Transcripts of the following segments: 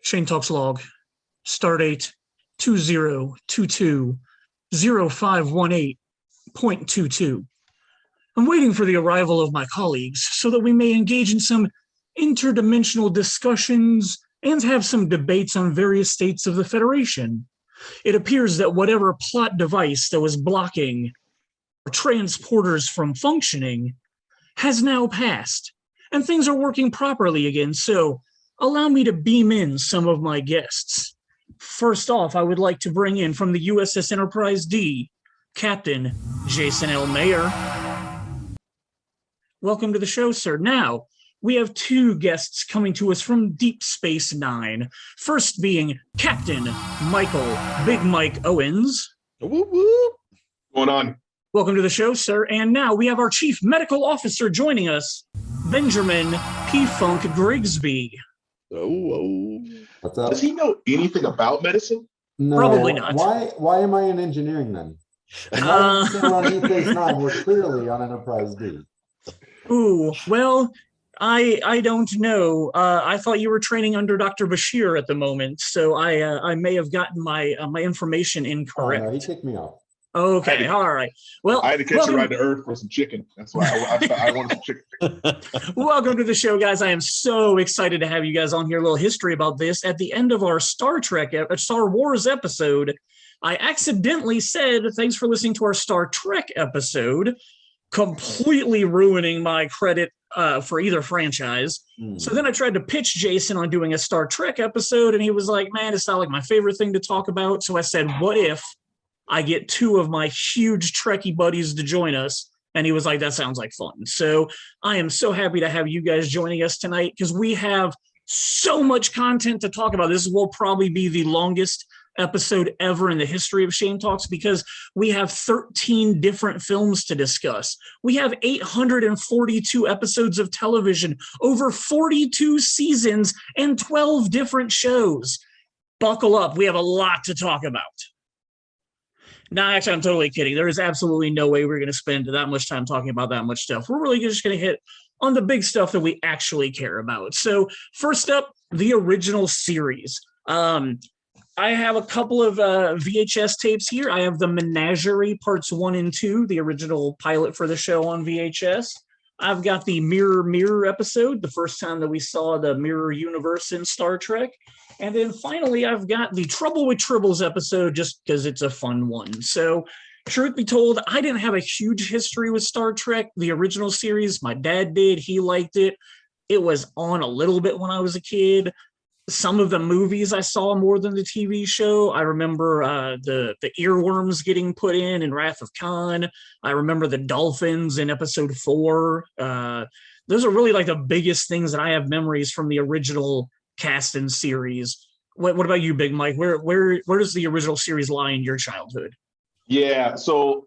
Shane Talks log. Stardate 2022-0518.22. I'm waiting for the arrival of my colleagues so that we may engage in some interdimensional discussions and have some debates on various states of the Federation. It appears that whatever plot device that was blocking our transporters from functioning has now passed, and things are working properly again, so allow me to beam in some of my guests. First off, I would like to bring in from the USS Enterprise D, Captain Jason L. Mayer. Welcome to the show, sir. Now, we have two guests coming to us from Deep Space Nine. First being Captain Michael Big Mike Owens. Whoop, whoop. What's going on? Welcome to the show, sir. And now we have our Chief Medical Officer joining us, Benjamin P. Funk Grigsby. Oh. What's up? Does he know anything about medicine? No. Probably not. Why am I in engineering then? Why are on Deep Space Nine? We're clearly on Enterprise D. Ooh, well, I don't know. I thought you were training under Dr. Bashir at the moment, so I may have gotten my information incorrect. Oh, no, he kicked me off. Okay, all right. Well, I had to catch a ride to Earth for some chicken. That's why I wanted some chicken. Welcome to the show, guys. I am so excited to have you guys on here. A little history about this. At the end of our Star Wars episode, I accidentally said, thanks for listening to our Star Trek episode, completely ruining my credit for either franchise. So then I tried to pitch Jason on doing a Star Trek episode, and he was like, man, it's not like my favorite thing to talk about. So I said, what if I get two of my huge Trekkie buddies to join us? And he was like, that sounds like fun. So I am so happy to have you guys joining us tonight because we have so much content to talk about. This will probably be the longest episode ever in the history of Shane Talks because we have 13 different films to discuss. We have 842 episodes of television, over 42 seasons, and 12 different shows. Buckle up. We have a lot to talk about. No, actually, I'm totally kidding. There is absolutely no way we're going to spend that much time talking about that much stuff. We're really just going to hit on the big stuff that we actually care about. So first up, the original series. I have a couple of VHS tapes here. I have the Menagerie Parts 1 and 2, the original pilot for the show on VHS. I've got the Mirror Mirror episode, the first time that we saw the Mirror Universe in Star Trek. And then finally, I've got the Trouble with Tribbles episode just because it's a fun one. So truth be told, I didn't have a huge history with Star Trek, the original series. My dad did. He liked it. It was on a little bit when I was a kid. Some of the movies I saw more than the TV show. I remember the earworms getting put in Wrath of Khan. I remember the dolphins in episode 4. Those are really like the biggest things that I have memories from the original cast and series. What about you, Big Mike? Where does the original series lie in your childhood? Yeah, so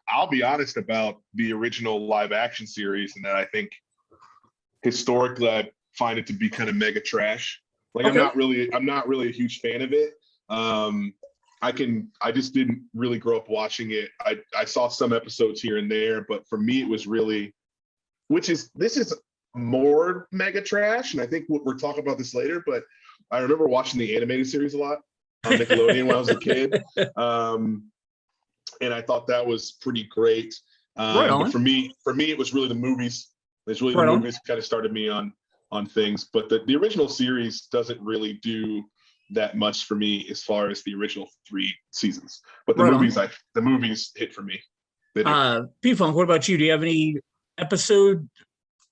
I'll be honest about the original live action series, and that I think historically I find it to be kind of mega trash. Like, okay. I'm not really a huge fan of it. I just didn't really grow up watching it. I saw some episodes here and there, but for me it was really, this is more mega trash, and I think we're talking about this later, but I remember watching the animated series a lot on Nickelodeon when I was a kid. And I thought that was pretty great. But for me it was really the movies. It's really the movies kind of started me on things, but the original series doesn't really do that much for me as far as the original 3 seasons. But the movies hit for me. P-Funk, what about you? Do you have any episode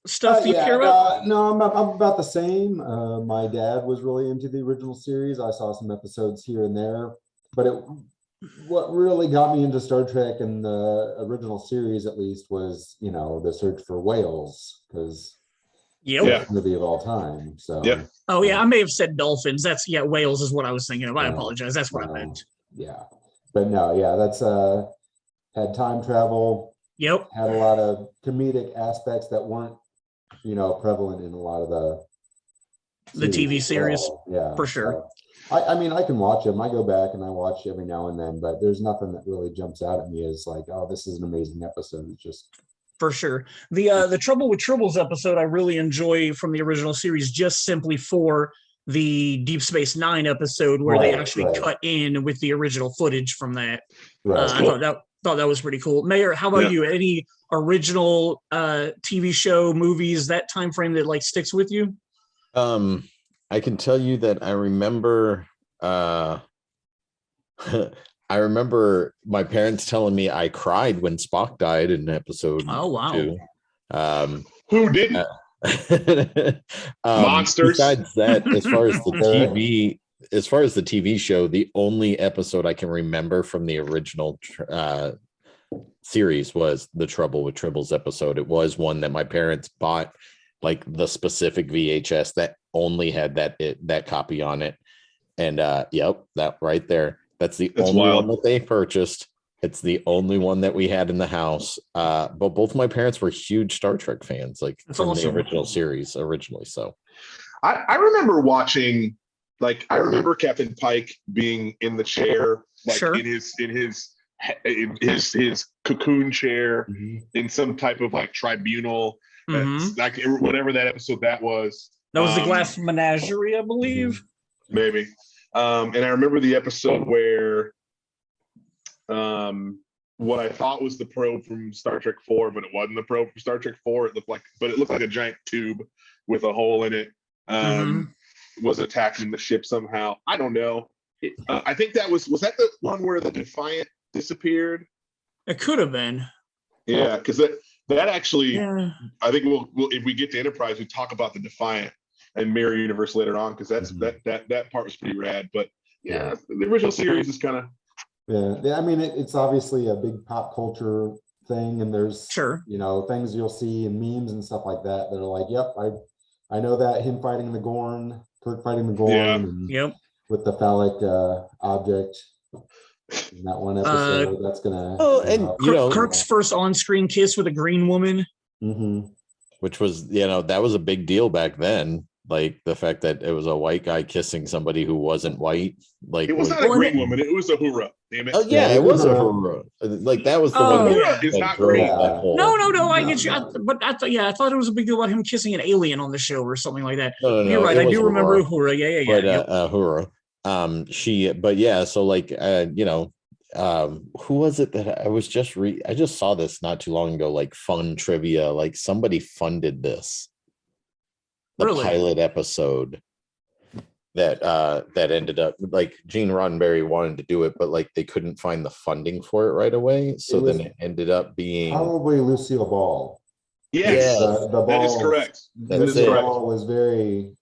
stuff you care about? No, I'm about the same. My dad was really into the original series. I saw some episodes here and there, but what really got me into Star Trek and the original series, at least, was the search for whales, because movie of all time. So Oh yeah, I may have said dolphins. Whales is what I was thinking of. I apologize. That's what I meant. Yeah, but no, that's had time travel. Yep. Had a lot of comedic aspects that weren't prevalent in a lot of the TV series. Yeah, for sure. So, I mean, I can watch them. I go back and I watch every now and then, but there's nothing that really jumps out at me as like, oh, this is an amazing episode. It's just for sure. The Trouble with Tribbles episode I really enjoy from the original series, just simply for the Deep Space Nine episode where they actually cut in with the original footage from that. I thought that was pretty cool. Mayor, how about you? Any original TV show, movies, that time frame that like sticks with you? I can tell you that I remember I remember my parents telling me I cried when Spock died in episode 2. Who didn't? Monsters. Besides that, as far as the TV show, the only episode I can remember from the original series was the Trouble with Tribbles episode. It was one that my parents bought, like the specific VHS that only had that copy on it. And that right there. That's the only one that they purchased. It's the only one that we had in the house. But both my parents were huge Star Trek fans, like from the original series originally. So I remember watching, like, I remember Captain Pike being in the chair, like in his cocoon chair in some type of like tribunal, like whatever that episode that was. That was the Glass Menagerie, I believe. Maybe. And I remember the episode where what I thought was the probe from Star Trek 4, but it wasn't the probe from Star Trek 4. It looked like a giant tube with a hole in it. Was attacking the ship somehow. I don't know. I think that was that the one where the Defiant disappeared? It could have been. Yeah, because that actually, I think we'll if we get to Enterprise, we talk about the Defiant and Mirror Universe later on, because that's that part was pretty rad. But the original series is kind of I mean, it's obviously a big pop culture thing, and there's things you'll see in memes and stuff like that that are like, yep, I know that, him fighting the Gorn, Kirk fighting the Gorn, and with the phallic object in that one episode. That's gonna Kirk's first on-screen kiss with a green woman, which was that was a big deal back then. Like the fact that it was a white guy kissing somebody who wasn't white. Like it was not a green woman; it was a Hura. Damn it! Oh yeah, it was a Hura. Like that was the one. It's not green. No, I get you. I thought it was a big deal about him kissing an alien on the show or something like that. No, you're right. I do remember Hura. Hura. So like who was it that I was just I just saw this not too long ago, like fun trivia, like somebody funded this. The pilot episode that ended up, like, Gene Roddenberry wanted to do it, but like they couldn't find the funding for it right away. So then it ended up being probably Lucille Ball. Yes, the Ball, that is correct. Lucille Ball was very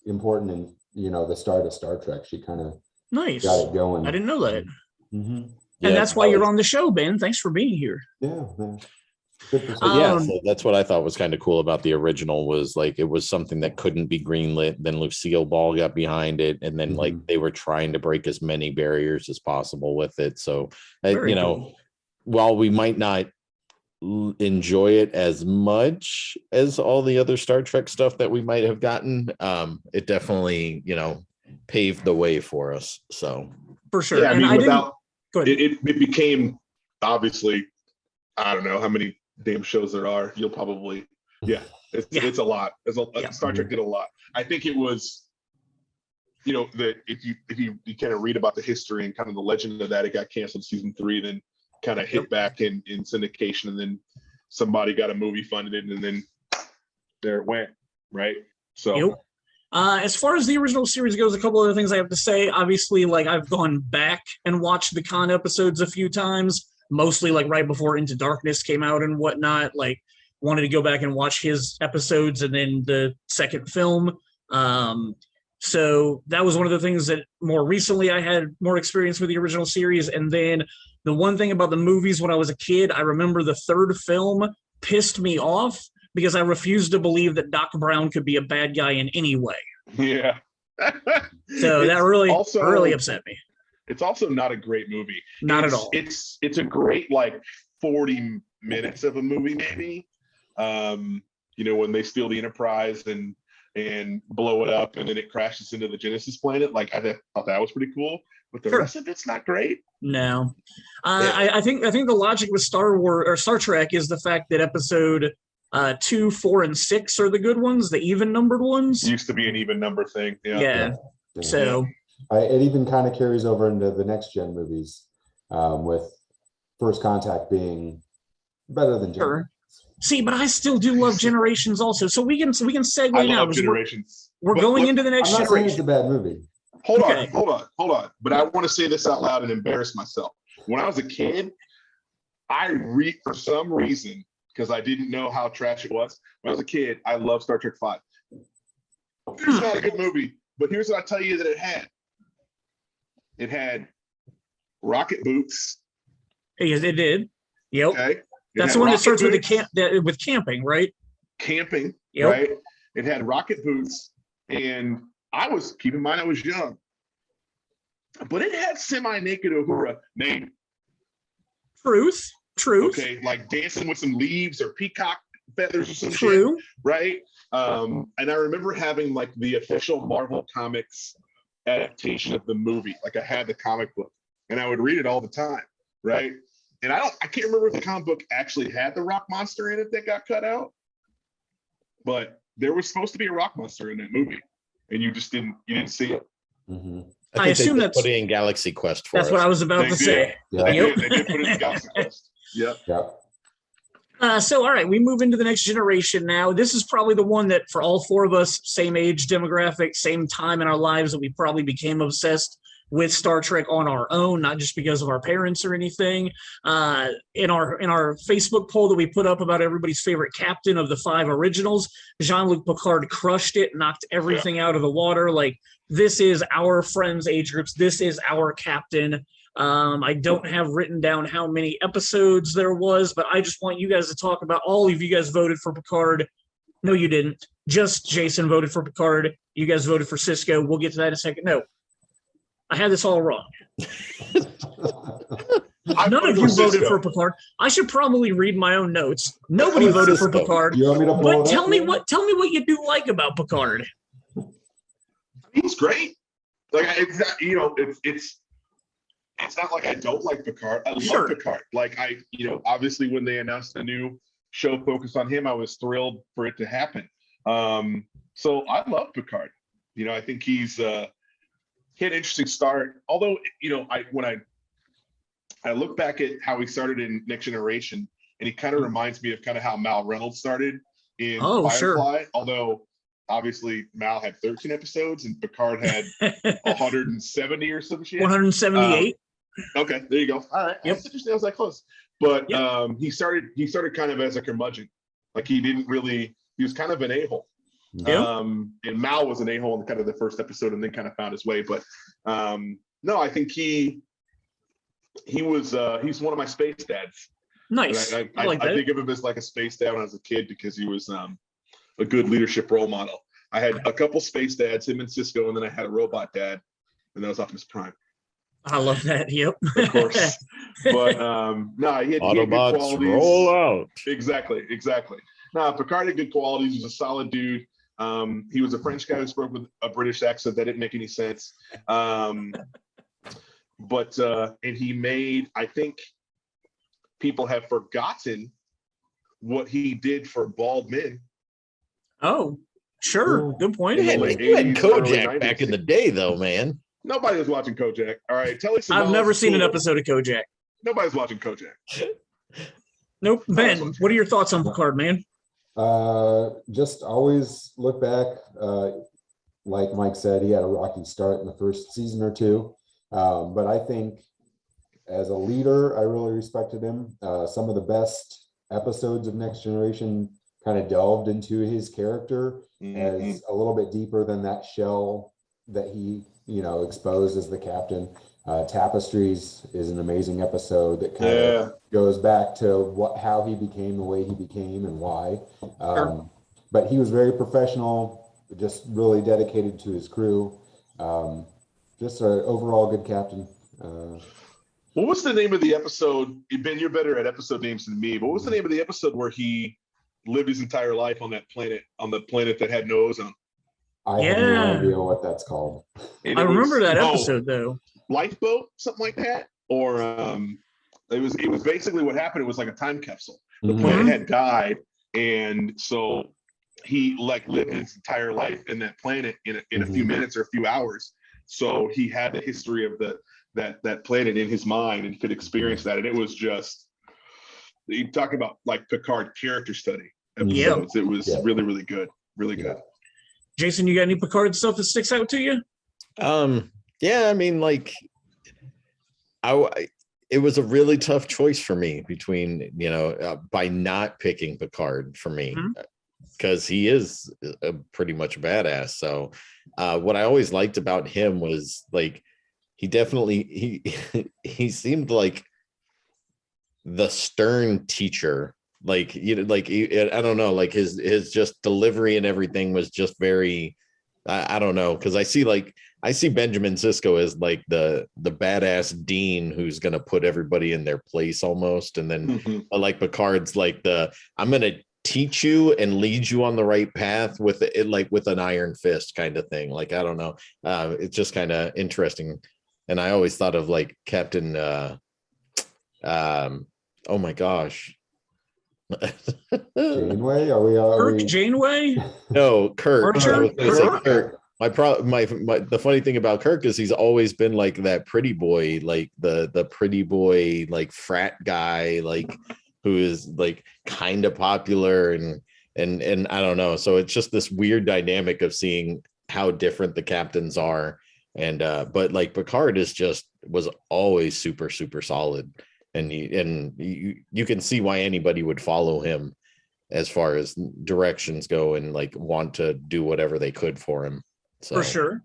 important in the start of Star Trek. She kind of got it going. I didn't know that. And that's why you're on the show, Ben. Thanks for being here. Yeah. So that's what I thought was kind of cool about the original, was like it was something that couldn't be greenlit. Then Lucille Ball got behind it, and then like they were trying to break as many barriers as possible with it. So cool. While we might not enjoy it as much as all the other Star Trek stuff that we might have gotten, it definitely paved the way for us. So for sure. Yeah, I mean, it became, obviously, I don't know how many damn shows there are. You'll probably it's a lot. Star Trek did a lot. I think it was that if you kind of read about the history and kind of the legend of that, it got canceled season 3, then kind of hit back in syndication, and then somebody got a movie funded, and then there it went, right? So as far as the original series goes, a couple other things I have to say. Obviously, like, I've gone back and watched the Khan episodes a few times, mostly like right before Into Darkness came out and whatnot. Like, wanted to go back and watch his episodes and then the second film. So that was one of the things that more recently I had more experience with the original series. And then the one thing about the movies when I was a kid, I remember the third film pissed me off because I refused to believe that Doc Brown could be a bad guy in any way. Yeah. So that really upset me. It's also not a great movie. Not at all. It's a great, like, 40 minutes of a movie, maybe. When they steal the Enterprise and blow it up, and then it crashes into the Genesis planet. Like, I thought that was pretty cool, but the rest of it's not great. No, I think the logic with Star Wars or Star Trek is the fact that episode 2, 4, and 6 are the good ones, the even numbered ones. It used to be an even number thing. Yeah. So it even kind of carries over into the next gen movies, with First Contact being better than Generations. See, but I still do love Generations also. So we can segue I now. love Generations. We're going into the next I'm not generation. saying it's a bad movie. Hold on. But I want to say this out loud and embarrass myself. When I was a kid, for some reason, because I didn't know how trash it was, when I was a kid, I loved Star Trek V. It's not a good movie, but here's what I tell you that it had. It had rocket boots. Yes, it did. Yep. Okay. That's the one that starts with with camping, right? Camping, right? It had rocket boots, and keep in mind I was young, but it had semi-naked Uhura named. Truth. Okay, like dancing with some leaves or peacock feathers or some shit, right? And I remember having like the official Marvel Comics adaptation of the movie. Like I had the comic book, and I would read it all the time, right? And I can't remember if the comic book actually had the rock monster in it that got cut out, but there was supposed to be a rock monster in that movie, and you didn't see it. Mm-hmm. I assume that's put it in Galaxy Quest for us. That's what I was about to say. Yeah. They did put it in Galaxy Quest. Yep. So, all right, we move into the next generation now. This is probably the one that, for all four of us, same age demographic, same time in our lives, that we probably became obsessed with Star Trek on our own, not just because of our parents or anything. In our Facebook poll that we put up about everybody's favorite captain of the 5 originals, Jean-Luc Picard crushed it, knocked everything out of the water. Like, this is our friends' age groups. This is our captain. I don't have written down how many episodes there was, but I just want you guys to talk about. All of you guys voted for Picard. No, you didn't. Just Jason voted for Picard. You guys voted for Cisco. We'll get to that in a second. No, I had this all wrong. None of you voted for Picard. I should probably read my own notes. Nobody voted for Picard. You want me to but tell me what you do like about Picard. He's great. Like it's not like I don't like Picard. I love Picard. Like obviously when they announced a new show focused on him, I was thrilled for it to happen. So I love Picard. I think he had an interesting start. Although, when I look back at how he started in Next Generation, and he kind of reminds me of kind of how Mal Reynolds started in Firefly. Although obviously Mal had 13 episodes and Picard had 170 or some shit. 178. Okay, there you go. All right. Yep. That's interesting. I was that close. But he started kind of as a curmudgeon. Like he was kind of an a-hole. Yep. And Mal was an a-hole in kind of the first episode and then kind of found his way. But no, I think he's one of my space dads. Nice. I think of him as like a space dad when I was a kid because he was a good leadership role model. I had a couple space dads, him and Cisco, and then I had a robot dad, and that was Optimus Prime. I love that. Yep. Of course. But no, he had good qualities. Roll out. Exactly. No, Picard had good qualities. He was a solid dude. He was a French guy who spoke with a British accent that didn't make any sense. And he made, I think people have forgotten what he did for bald men. Oh, sure. Good point. You had Kojak back in the day, though, man. Nobody was watching Kojak. All right, I've never seen an episode of Kojak. Nobody's watching Kojak. Nope. Ben, what are your thoughts on Picard, man? Just always look back. Like Mike said, he had a rocky start in the first season or two. But I think as a leader, I really respected him. Some of the best episodes of Next Generation kind of delved into his character as a little bit deeper than that shell that he, exposed as the captain. Tapestries is an amazing episode that kind of goes back to how he became the way he became and why. But he was very professional, just really dedicated to his crew. Just an overall good captain. What was the name of the episode? Ben, you're better at episode names than me, but what was the name of the episode where he lived his entire life on the planet that had no ozone? I have no idea what that's called. I remember that episode though. Lifeboat, something like that, or it was basically what happened. It was like a time capsule. The planet had died, and so he like lived his entire life in that planet in a few minutes or a few hours. So he had the history of that planet in his mind and could experience that. And it was just, you talk about like Picard character study episodes. It was really, really good. Really good. Jason, you got any Picard stuff that sticks out to you? Yeah, I mean, like, it was a really tough choice for me between, by not picking Picard for me, because he is pretty much a badass. So what I always liked about him was like, he seemed like the stern teacher. Like, I don't know, like his just delivery and everything was just very, I don't know. Cause I see Benjamin Sisko as like the badass dean who's going to put everybody in their place almost. And then like Picard's like I'm going to teach you and lead you on the right path with it, like with an iron fist kind of thing. Like, I don't know. It's just kind of interesting. And I always thought of like Captain, oh my gosh. Janeway? Kirk Janeway? No, Kirk. Kirk. The funny thing about Kirk is he's always been like that pretty boy, like the pretty boy, like frat guy, like who is like kind of popular and I don't know. So it's just this weird dynamic of seeing how different the captains are. And but like Picard was always super, super solid. And you can see why anybody would follow him as far as directions go and like want to do whatever they could for him. So. For sure.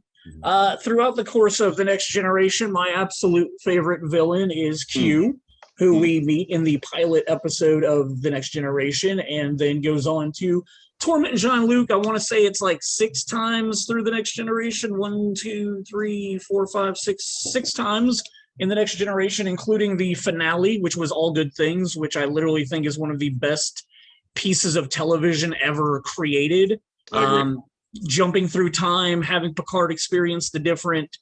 Throughout the course of The Next Generation, my absolute favorite villain is Q, who we meet in the pilot episode of The Next Generation, and then goes on to torment Jean-Luc. I want to say it's like 6 times through The Next Generation. 1, 2, 3, 4, 5, 6 times in The Next Generation, including the finale, which was All Good Things, which I literally think is one of the best pieces of television ever created. Jumping through time, having Picard experience the different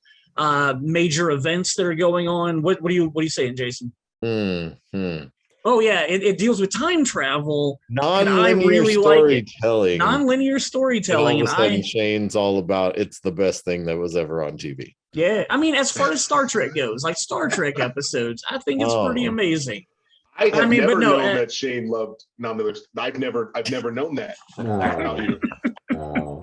major events that are going on. What are you saying, Jason? Oh yeah, it deals with time travel. Non-linear storytelling. Non-linear storytelling. And all of a sudden, Shane's all about it's the best thing that was ever on TV. Yeah, I mean, as far as Star Trek goes, like Star Trek episodes, I think it's pretty amazing. I've never known that Shane loved non-linear. I've never known that. No.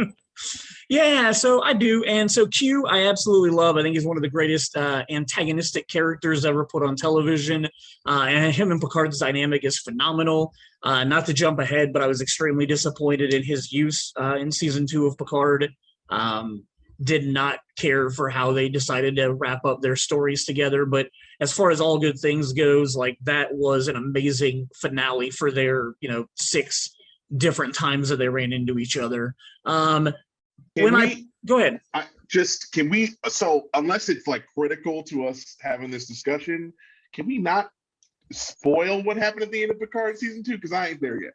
Yeah, so I do. And so Q, I absolutely love. I think he's one of the greatest antagonistic characters ever put on television. And him and Picard's dynamic is phenomenal. Not to jump ahead, but I was extremely disappointed in his use in season 2 of Picard. Did not care for how they decided to wrap up their stories together. But as far as All Good Things goes, like that was an amazing finale for their, 6 different times that they ran into each other. Go ahead. So unless it's like critical to us having this discussion, can we not spoil what happened at the end of Picard season 2? Because I ain't there yet.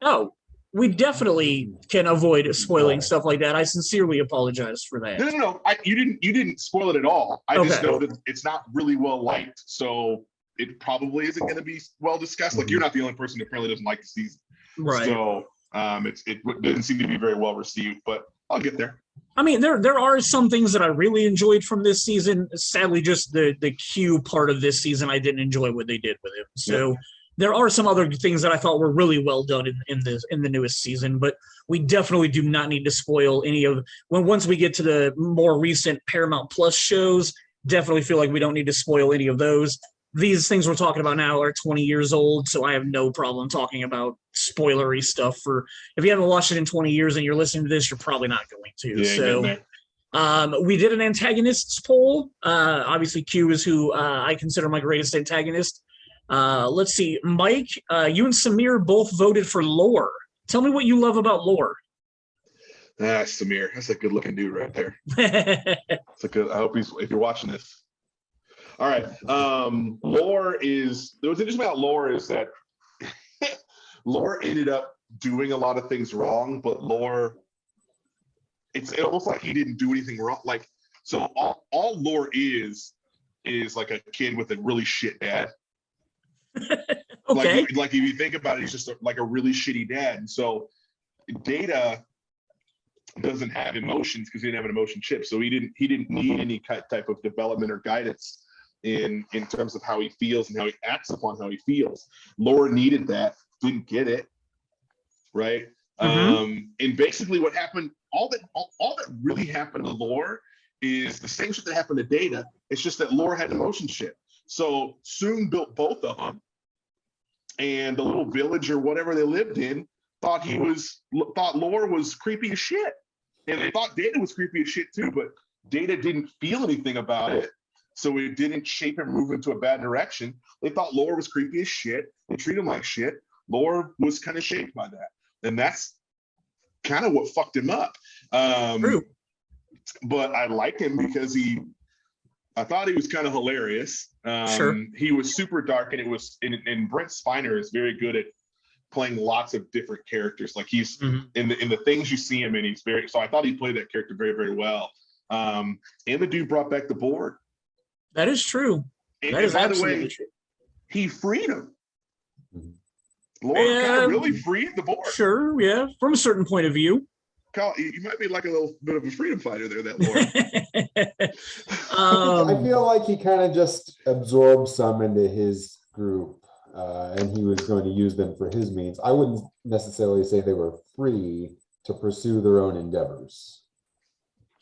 Oh, we definitely can avoid spoiling stuff like that. I sincerely apologize for that. No. You didn't spoil it at all. I just know that it's not really well liked, so it probably isn't going to be well discussed. Like, you're not the only person who apparently doesn't like the season, right? So it didn't seem to be very well received, but I'll get there. I mean, there are some things that I really enjoyed from this season. Sadly, just the Q part of this season, I didn't enjoy what they did with him. So there are some other things that I thought were really well done in the newest season, but we definitely do not need to spoil any of once we get to the more recent Paramount Plus shows. Definitely feel like we don't need to spoil any of those. These things we're talking about now are 20 years old, so I have no problem talking about spoilery stuff. If you haven't watched it in 20 years and you're listening to this, you're probably not going to. We did an antagonists poll. Obviously, Q is who I consider my greatest antagonist. Let's see, Mike, you and Samir both voted for Lore. Tell me what you love about Lore. Samir, that's a good-looking dude right there. It's a good. I hope if you're watching this. All right. Lore is, what's interesting about Lore is that Lore ended up doing a lot of things wrong, but Lore, it's almost like he didn't do anything wrong. Like, so all Lore is like a kid with a really shit dad. Okay. Like if you think about it, he's just like a really shitty dad. And so Data doesn't have emotions because he didn't have an emotion chip. So he didn't need any type of development or guidance in terms of how he feels and how he acts upon how he feels. Laura needed that, didn't get it, right? And basically what happened, all that really happened to Laura is the same shit that happened to Data. It's just that Laura had an emotion chip. So Soong built both of them, and the little village or whatever they lived in thought Laura was creepy as shit. And they thought Data was creepy as shit too, but Data didn't feel anything about it. So it didn't shape him, move into a bad direction. They thought Laura was creepy as shit. They treat him like shit. Laura was kind of shaped by that. And that's kind of what fucked him up. True. But I liked him because I thought he was kind of hilarious. Sure. He was super dark, and Brent Spiner is very good at playing lots of different characters. Like he's in the things you see him in, so I thought he played that character very, very well. And the dude brought back the Borg. That is true. That is absolutely true. He freed him. Laura kind of really freed the Borg. Sure, yeah, from a certain point of view. You might be like a little bit of a freedom fighter there, that Laura. I feel like he kind of just absorbed some into his group, and he was going to use them for his means. I wouldn't necessarily say they were free to pursue their own endeavors.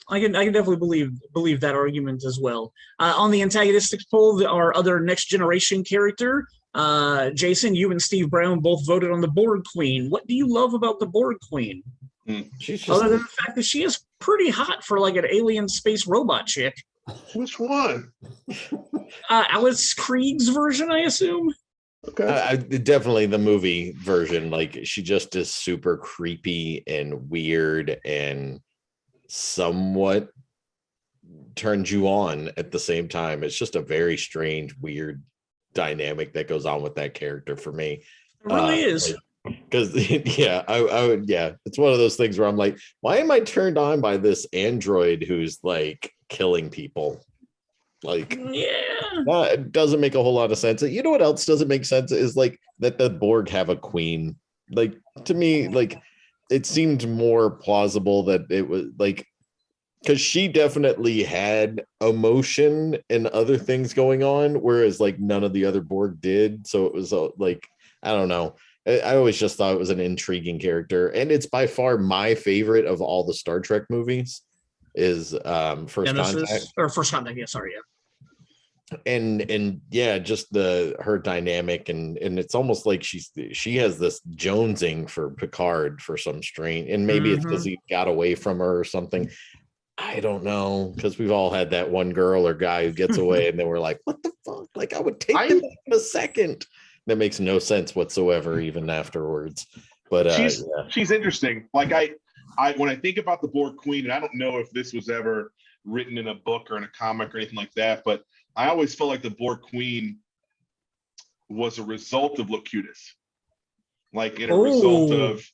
I can definitely believe that argument as well. On the antagonistic poll, our other Next Generation character, Jason, you and Steve Brown both voted on the Borg Queen. What do you love about the Borg Queen? Other than the fact that she is pretty hot for like an alien space robot chick. Which one? Alice Krieg's version, I assume. Okay. Definitely the movie version. Like she just is super creepy and weird and somewhat turns you on at the same time. It's just a very strange, weird dynamic that goes on with that character for me. It really is. Because I would, it's one of those things where I'm like, why am I turned on by this android who's like killing people? Like, it doesn't make a whole lot of sense. You know what else doesn't make sense is like that the Borg have a queen. Like to me, like it seemed more plausible that it was like, because she definitely had emotion and other things going on, whereas like none of the other Borg did. So it was like, I don't know. I always just thought it was an intriguing character, and it's by far my favorite of all the Star Trek movies. Is First Contact or First Contact? Yeah, sorry, yeah. And just her dynamic, and it's almost like she has this jonesing for Picard for some strange, and maybe it's because he got away from her or something. I don't know, because we've all had that one girl or guy who gets away, and then we're like, what the fuck? Like I would take them in a second. That makes no sense whatsoever, even afterwards. But she's interesting. Like I when I think about the Borg Queen, and I don't know if this was ever written in a book or in a comic or anything like that, but I always felt like the Borg Queen was a result of Locutus. Like in a result of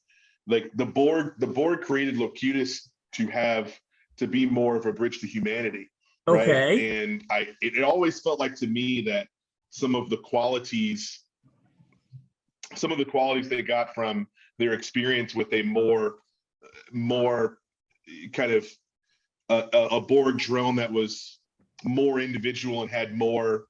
like the Borg created Locutus to be more of a bridge to humanity. Right? Okay. And it always felt like to me that some of the qualities they got from their experience with a more kind of a Borg drone that was more individual and had more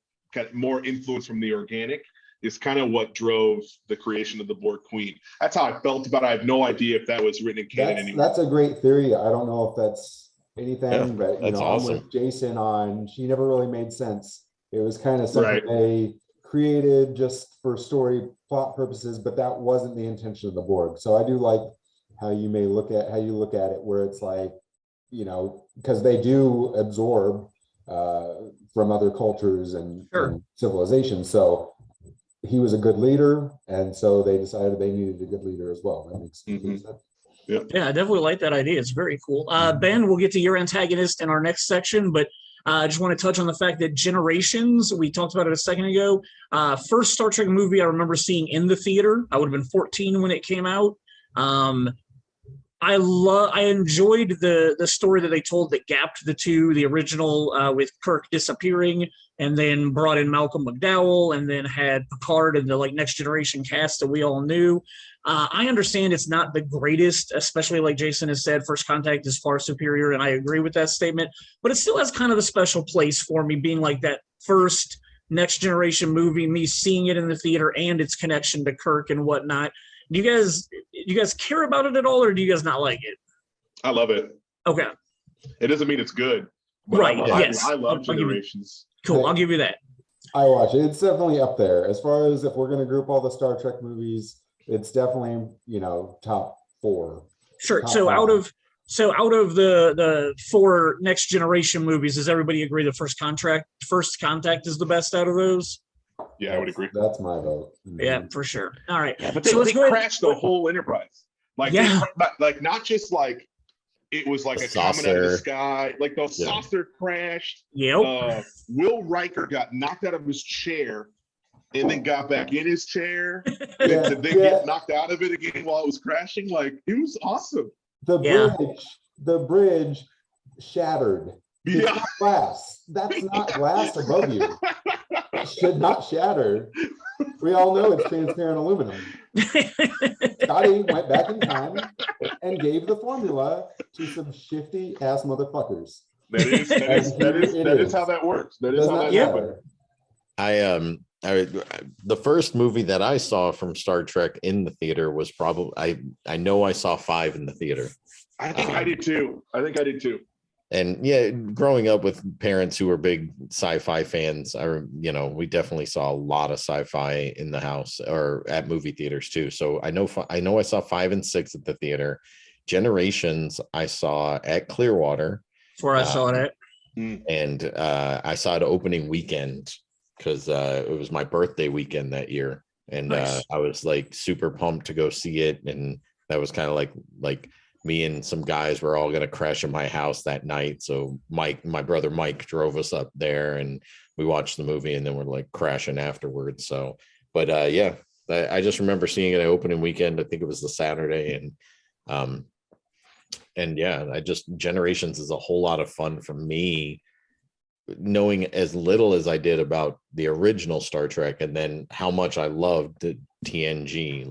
influence from the organic is kind of what drove the creation of the Borg Queen. That's how I felt about it. I have no idea if that was written in canon anymore. That's a great theory. I don't know if that's anything, but awesome. I'm with Jason on she never really made sense. It was kind of something they created just for story plot purposes, but that wasn't the intention of the Borg. So I do like how you look at it, where it's like, because they do absorb from other cultures and civilizations. So he was a good leader, and so they decided they needed a good leader as well. That makes sense. Yeah, I definitely like that idea. It's very cool. Ben, we'll get to your antagonist in our next section, but I just want to touch on the fact that Generations, we talked about it a second ago. First Star Trek movie I remember seeing in the theater. I would have been 14 when it came out. I enjoyed the story that they told that gapped the two, the original with Kirk disappearing and then brought in Malcolm McDowell and then had Picard and the like Next Generation cast that we all knew. I understand it's not the greatest, especially like Jason has said, First Contact is far superior, and I agree with that statement, but it still has kind of a special place for me, being like that first Next Generation movie, me seeing it in the theater and its connection to Kirk and whatnot. Do you guys care about it at all, or do you guys not like it? I love it. Okay. It doesn't mean it's good. Right. Yes. I love Generations. Cool. I'll give you that. I watch it. It's definitely up there. As far as if we're going to group all the Star Trek movies, it's definitely, top 4. Sure. Top so 5. out of the 4 Next Generation movies, does everybody agree that First Contact is the best out of those? Yeah, I would agree. That's my vote. Yeah, for sure. All right. Yeah, but they crashed the whole Enterprise. Like, not just like it was like a comet out of the sky. Like the saucer crashed. Yep. Will Riker got knocked out of his chair and then got back in his chair to then get knocked out of it again while it was crashing. Like, it was awesome. The bridge shattered. It's Yeah. glass. That's not glass above you. It should not shatter. We all know it's transparent aluminum. Scotty went back in time and gave the formula to some shifty ass motherfuckers. That is how that works. That is how that happens. The first movie that I saw from Star Trek in the theater was probably I know I saw 5 in the theater. I think I did too. And yeah, growing up with parents who were big sci-fi fans, we definitely saw a lot of sci-fi in the house or at movie theaters too. So I know I saw 5 and 6 at the theater. Generations I saw at Clearwater. That's where I saw it. And I saw it opening weekend because it was my birthday weekend that year, and nice. I was like super pumped to go see it, and that was kind of like me and some guys were all going to crash at my house that night. So my brother Mike drove us up there and we watched the movie, and then we're like crashing afterwards. So, but I just remember seeing it opening weekend. I think it was the Saturday, and Generations is a whole lot of fun for me, knowing as little as I did about the original Star Trek, and then how much I loved the TNG,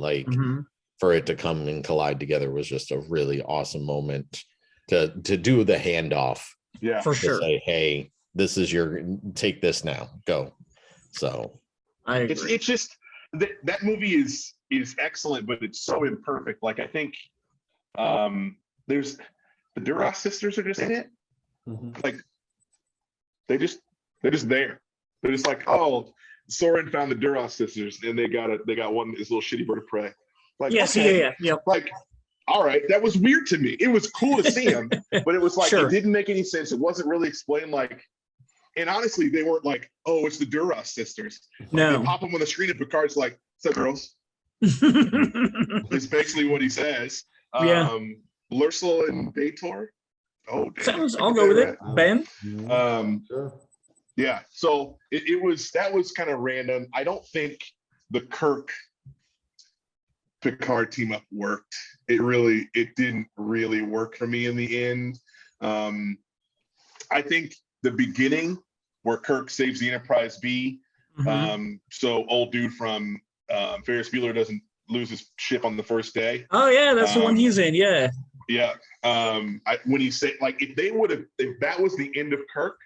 for it to come and collide together was just a really awesome moment to do the handoff. Yeah, for sure. Say, hey, this is take this now, go. So I agree. It's just that movie is excellent, but it's so imperfect. Like, I think there's the Duras sisters are just in it. Like, they're just there. They're just like, oh, Soren found the Duras sisters and they got one, this little shitty bird of prey. Like, yeah. Like, all right, that was weird to me. It was cool to see him, but it was like, It didn't make any sense. It wasn't really explained. Like, and honestly, they weren't like, oh, it's the Duras sisters. No. They pop them on the screen and Picard's like, what's up, girls? It's basically what he says. Lursel and Bator. Oh, damn. I'll go with it. Ben? Sure. Yeah, so that was kind of random. I don't think the Kirk Picard team up worked. It didn't really work for me in the end. I think the beginning where Kirk saves the Enterprise B, so old dude from Ferris Bueller doesn't lose his ship on the first day. Oh yeah, that's the one he's in. Yeah. Yeah. When he said, like, if that was the end of Kirk,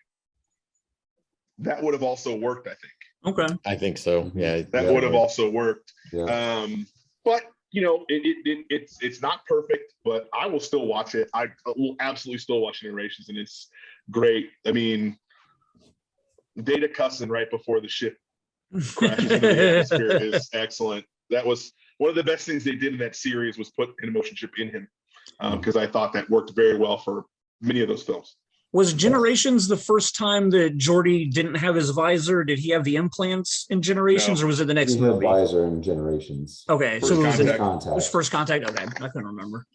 that would have also worked, I think. Okay. I think so. Yeah. That would have also worked. Yeah. But it's not perfect, but I will still watch it. I will absolutely still watch Generations, and it's great. I mean, Data cussing right before the ship crashes into the atmosphere is excellent. That was one of the best things they did in that series, was put an emotion chip in him, because I thought that worked very well for many of those films. Was Generations the first time that Geordi didn't have his visor? Did he have the implants in Generations, or was it the next movie? Visor in Generations. Okay, First Contact. It was First Contact. Okay, I couldn't remember.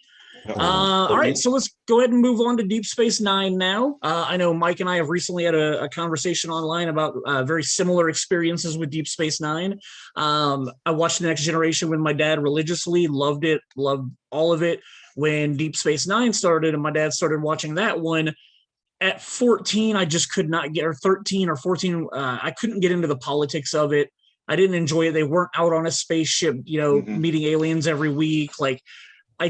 All right, so let's go ahead and move on to Deep Space Nine now. I know Mike and I have recently had a conversation online about very similar experiences with Deep Space Nine. I watched The Next Generation with my dad religiously, loved it, loved all of it. when Deep Space Nine started and my dad started watching that one. At 14, I just could not get, or 13 or 14, I couldn't get into the politics of it. I didn't enjoy it. They weren't out on a spaceship, meeting aliens every week. Like, I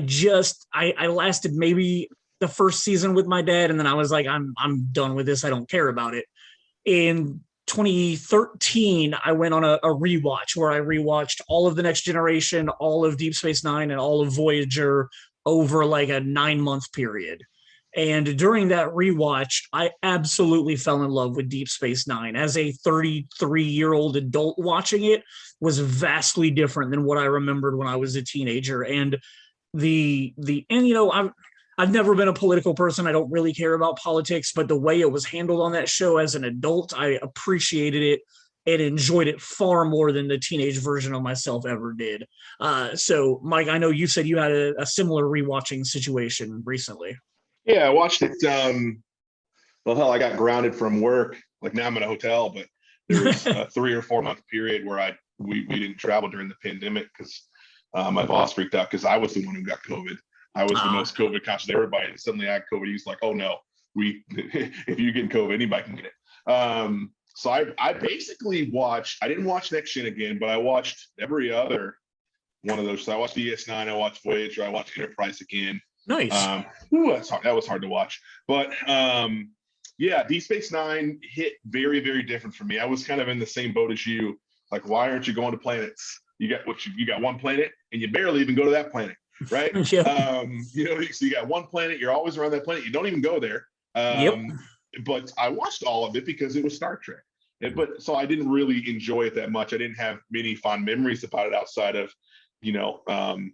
lasted maybe the first season with my dad, and then I was like, I'm done with this. I don't care about it. In 2013, I went on a rewatch where I rewatched all of The Next Generation, all of Deep Space Nine, and all of Voyager over like a 9-month period. And during that rewatch, I absolutely fell in love with Deep Space Nine. As a 33-year-old adult watching it was vastly different than what I remembered when I was a teenager. And I've never been a political person. I don't really care about politics, but the way it was handled on that show as an adult, I appreciated it and enjoyed it far more than the teenage version of myself ever did. So, Mike, I know you said you had a similar rewatching situation recently. Yeah, I watched it. Well, hell, I got grounded from work. Like, now I'm in a hotel, but there was a 3 or 4 month period where we didn't travel during the pandemic because my boss freaked out because I was the one who got COVID. I was the most COVID conscious of everybody. And suddenly I had COVID. He's like, oh no, if you get COVID, anybody can get it. So I basically watched, I didn't watch Next Gen again, but I watched every other one of those. So I watched DS9, I watched Voyager, I watched Enterprise again. Nice. That was hard to watch. But yeah, Deep Space Nine hit very, very different for me. I was kind of in the same boat as you. Like, why aren't you going to planets? You got one planet and you barely even go to that planet, right? Yeah. So you got one planet, you're always around that planet, you don't even go there. But I watched all of it because it was Star Trek. So I didn't really enjoy it that much. I didn't have many fond memories about it outside of, Ben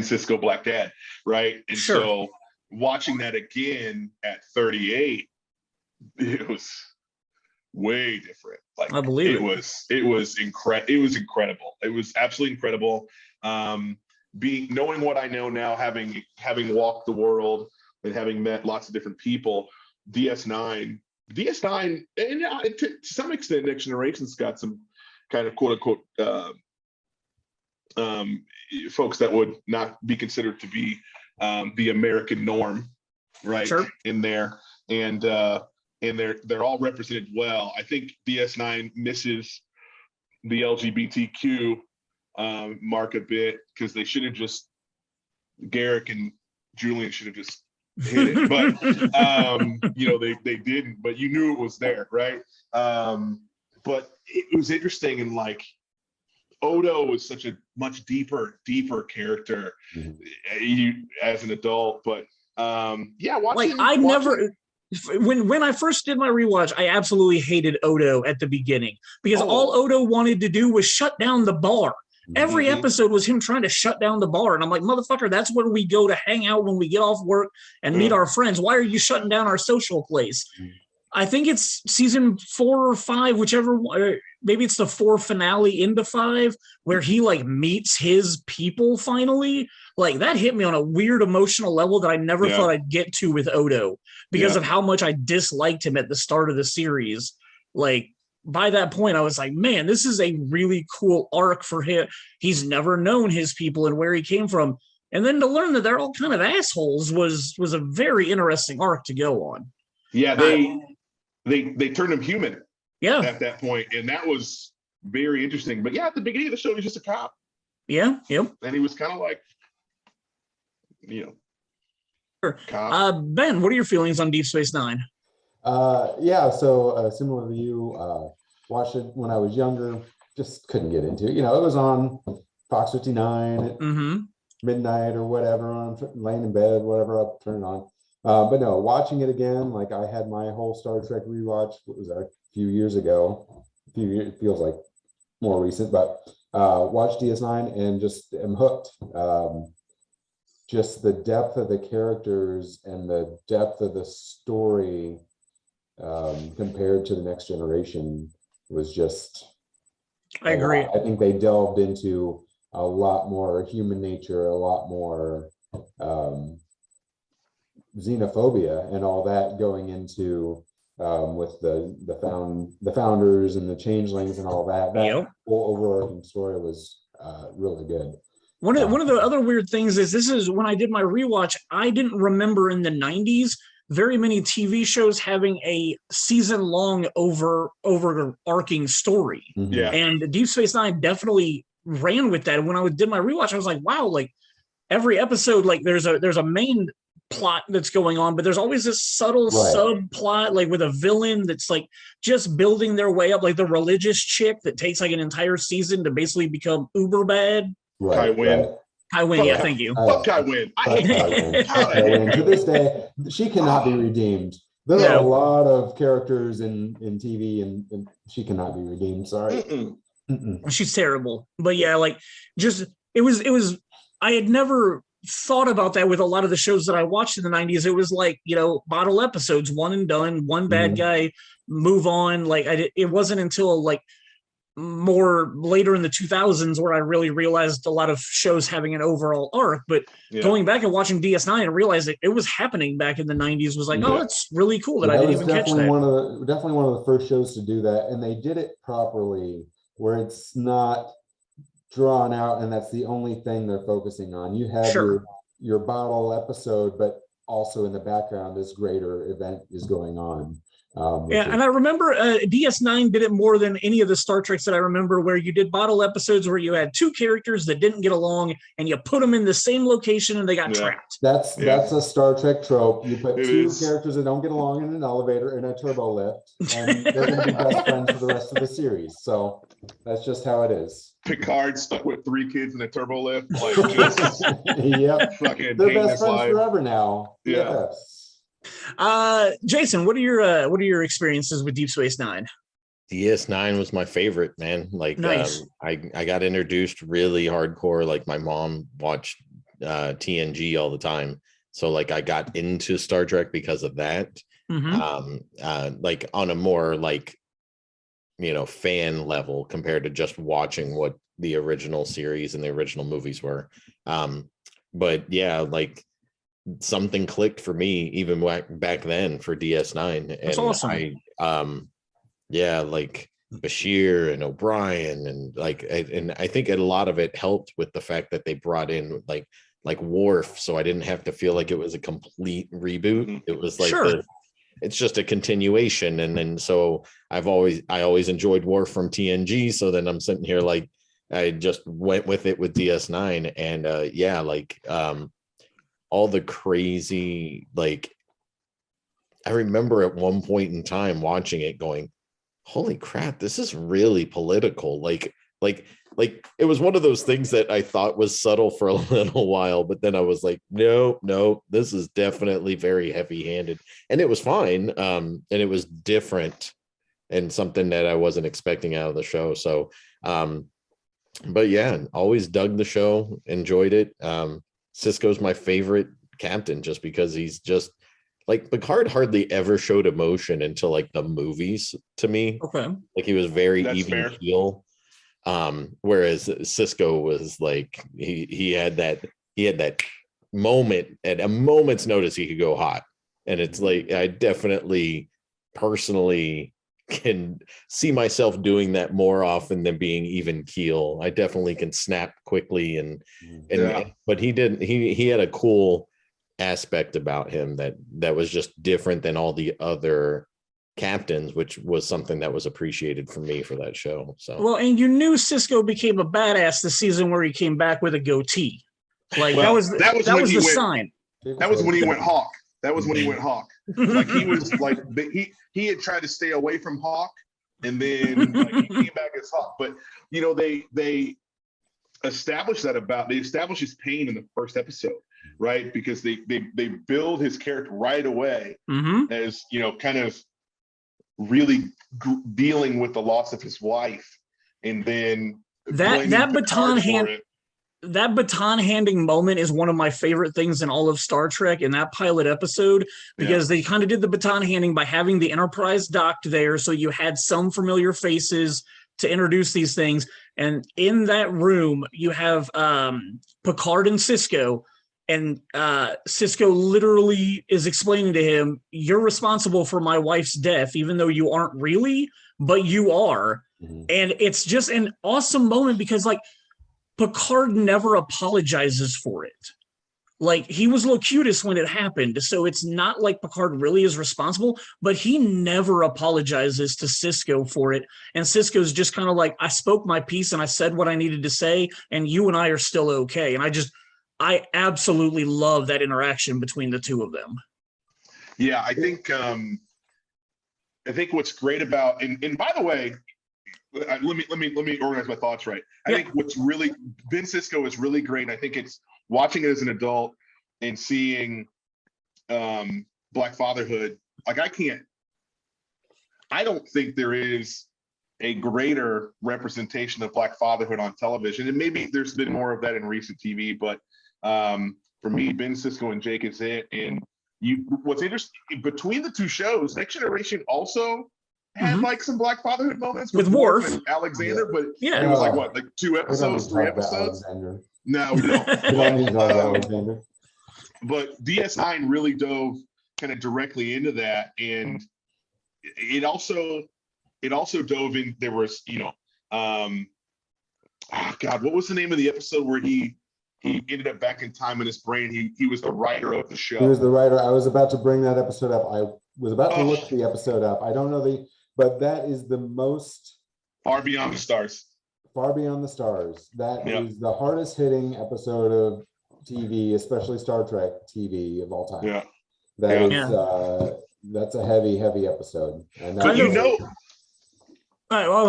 Sisko Black Dad, right? And so watching that again at 38, it was way different. Like, I believe it was incredible. It was absolutely incredible. Knowing what I know now, having walked the world and having met lots of different people, DS9, and to some extent, Next Generation's got some kind of quote unquote folks that would not be considered to be the American norm, right? Sure. In there, and they're all represented well. I think DS9 misses the LGBTQ mark a bit because they should have just, Garrick and Julian should have just hit it, but they didn't. But you knew it was there, right? But it was interesting, and like, Odo was such a much deeper character as an adult. But when I first did my rewatch, I absolutely hated Odo at the beginning because all Odo wanted to do was shut down the bar. Every episode was him trying to shut down the bar. And I'm like, motherfucker, that's where we go to hang out when we get off work and meet our friends. Why are you shutting down our social place? I think it's season 4 or 5, whichever, maybe it's the 4 finale into 5, where he like meets his people finally. Like, that hit me on a weird emotional level that I never thought I'd get to with Odo because of how much I disliked him at the start of the series. Like, by that point, I was like, man, this is a really cool arc for him. He's never known his people and where he came from. And then to learn that they're all kind of assholes was a very interesting arc to go on. Yeah, they turned him human at that point, and that was very interesting. But yeah, at the beginning of the show, he's just a cop. Yeah, yep. And he was kind of like, Sure. Ben, what are your feelings on Deep Space Nine? So similar to you, watched it when I was younger, just couldn't get into it. It was on Fox 59 at midnight or whatever, on laying in bed, whatever, I'll turn it on. But no, watching it again, like, I had my whole Star Trek rewatch, what was that, a few years ago, it feels like more recent, but watched DS9 and just am hooked. Just the depth of the characters and the depth of the story compared to the Next Generation was just, I agree. I think they delved into a lot more human nature, a lot more xenophobia and all that going into with the founders and the changelings and all that. That whole overarching story was really good. One of the other weird things is this is when I did my rewatch, I didn't remember in the 90s very many TV shows having a season-long overarching story. Yeah. And Deep Space Nine definitely ran with that. And when I did my rewatch, I was like, wow, like every episode, like there's a main plot that's going on, but there's always this subtle subplot, like with a villain that's like just building their way up, like the religious chick that takes like an entire season to basically become uber bad. Kai Wynn. Kai Wynn, yeah, thank you. Fuck Kai Wynn. I hate Kai Wynn. To this day, she cannot be redeemed. There are a lot of characters in TV, and she cannot be redeemed. Sorry. She's terrible. But yeah, like just it was. I had never thought about that with a lot of the shows that I watched in the 90s. It was like, you know, bottle episodes, one and done, one bad guy, move on. Like it wasn't until like more later in the 2000s where I really realized a lot of shows having an overall arc. But going back and watching DS9 and realizing it was happening back in the 90s was like, oh, it's really cool that I didn't even catch that. Definitely one of the first shows to do that, and they did it properly, where it's not drawn out and that's the only thing they're focusing on. You have your bottle episode, but also in the background this greater event is going on. And I remember DS9 did it more than any of the Star Treks that I remember, where you did bottle episodes where you had two characters that didn't get along and you put them in the same location and they got trapped. That's a Star Trek trope. You put two characters that don't get along in an elevator in a turbo lift, and they're going to be best friends for the rest of the series. So that's just how it is. Picard stuck with 3 kids in a turbo lift. Like, just fucking they're best friends forever now. Yeah. Yes. Jason, what are your experiences with Deep Space Nine? DS9 was my favorite, man. Like, nice. I got introduced really hardcore. Like, my mom watched TNG all the time, so like I got into Star Trek because of that. Like on a more like, you know, fan level compared to just watching what the original series and the original movies were. But yeah, like something clicked for me even back then for DS9. That's awesome. Like Bashir and O'Brien and like, and I think a lot of it helped with the fact that they brought in like Worf, so I didn't have to feel like it was a complete reboot. It was like it's just a continuation. And then so I always enjoyed Worf from TNG, so then I'm sitting here like I just went with it with DS9. And all the crazy, like, I remember at one point in time watching it going, holy crap, this is really political. Like it was one of those things that I thought was subtle for a little while, but then I was like, no, this is definitely very heavy-handed. And it was fine. And it was different and something that I wasn't expecting out of the show. So, but yeah, always dug the show, enjoyed it. Sisko's my favorite captain just because he's just like, Picard hardly ever showed emotion until like the movies to me. Okay. Like he was very even keel. Whereas Sisko was like, he had that moment at a moment's notice he could go hot. And it's like, I definitely personally can see myself doing that more often than being even keel. I definitely can snap quickly but he had a cool aspect about him that was just different than all the other captains, which was something that was appreciated for me for that show. So well, and you knew Sisko became a badass the season where he came back with a goatee. Like that was the sign. That was when he went Hawk. That was when he went Hawk. Like he was like he had tried to stay away from Hawk, and then like, he came back as Hawk. But you know they established his pain in the first episode, right? Because they build his character right away as, you know, kind of really dealing with the loss of his wife, and then that baton handing moment is one of my favorite things in all of Star Trek in that pilot episode, because they kind of did the baton handing by having the Enterprise docked there. So you had some familiar faces to introduce these things. And in that room, you have Picard and Sisko, and Sisko literally is explaining to him, you're responsible for my wife's death, even though you aren't really, but you are. And it's just an awesome moment because like, Picard never apologizes for it. Like, he was Locutus when it happened, so it's not like Picard really is responsible, but he never apologizes to Sisko for it. And Sisko's just kind of like, I spoke my piece and I said what I needed to say, and you and I are still okay. And I absolutely love that interaction between the two of them. Yeah, I think what's great about, and by the way, let me organize my thoughts right. I think what's really, Ben Sisko is really great. I think it's watching it as an adult and seeing Black Fatherhood. Like, I don't think there is a greater representation of Black Fatherhood on television. And maybe there's been more of that in recent TV, but for me, Ben Sisko and Jake is it. And what's interesting between the two shows, Next Generation also had like some Black Fatherhood moments with Worf and Alexander, but it was like what, like 2 episodes, 3 episodes? No, we don't. But DS9 really dove kind of directly into that, and it also dove in. There was, God, what was the name of the episode where he ended up back in time in his brain? He was the writer of the show. He was the writer. I was about to bring that episode up. I was about to look the episode up. I don't know but that is the most Far Beyond the Stars. Far Beyond the Stars. That is the hardest hitting episode of TV, especially Star Trek TV of all time. Yeah. That's a heavy episode. And I was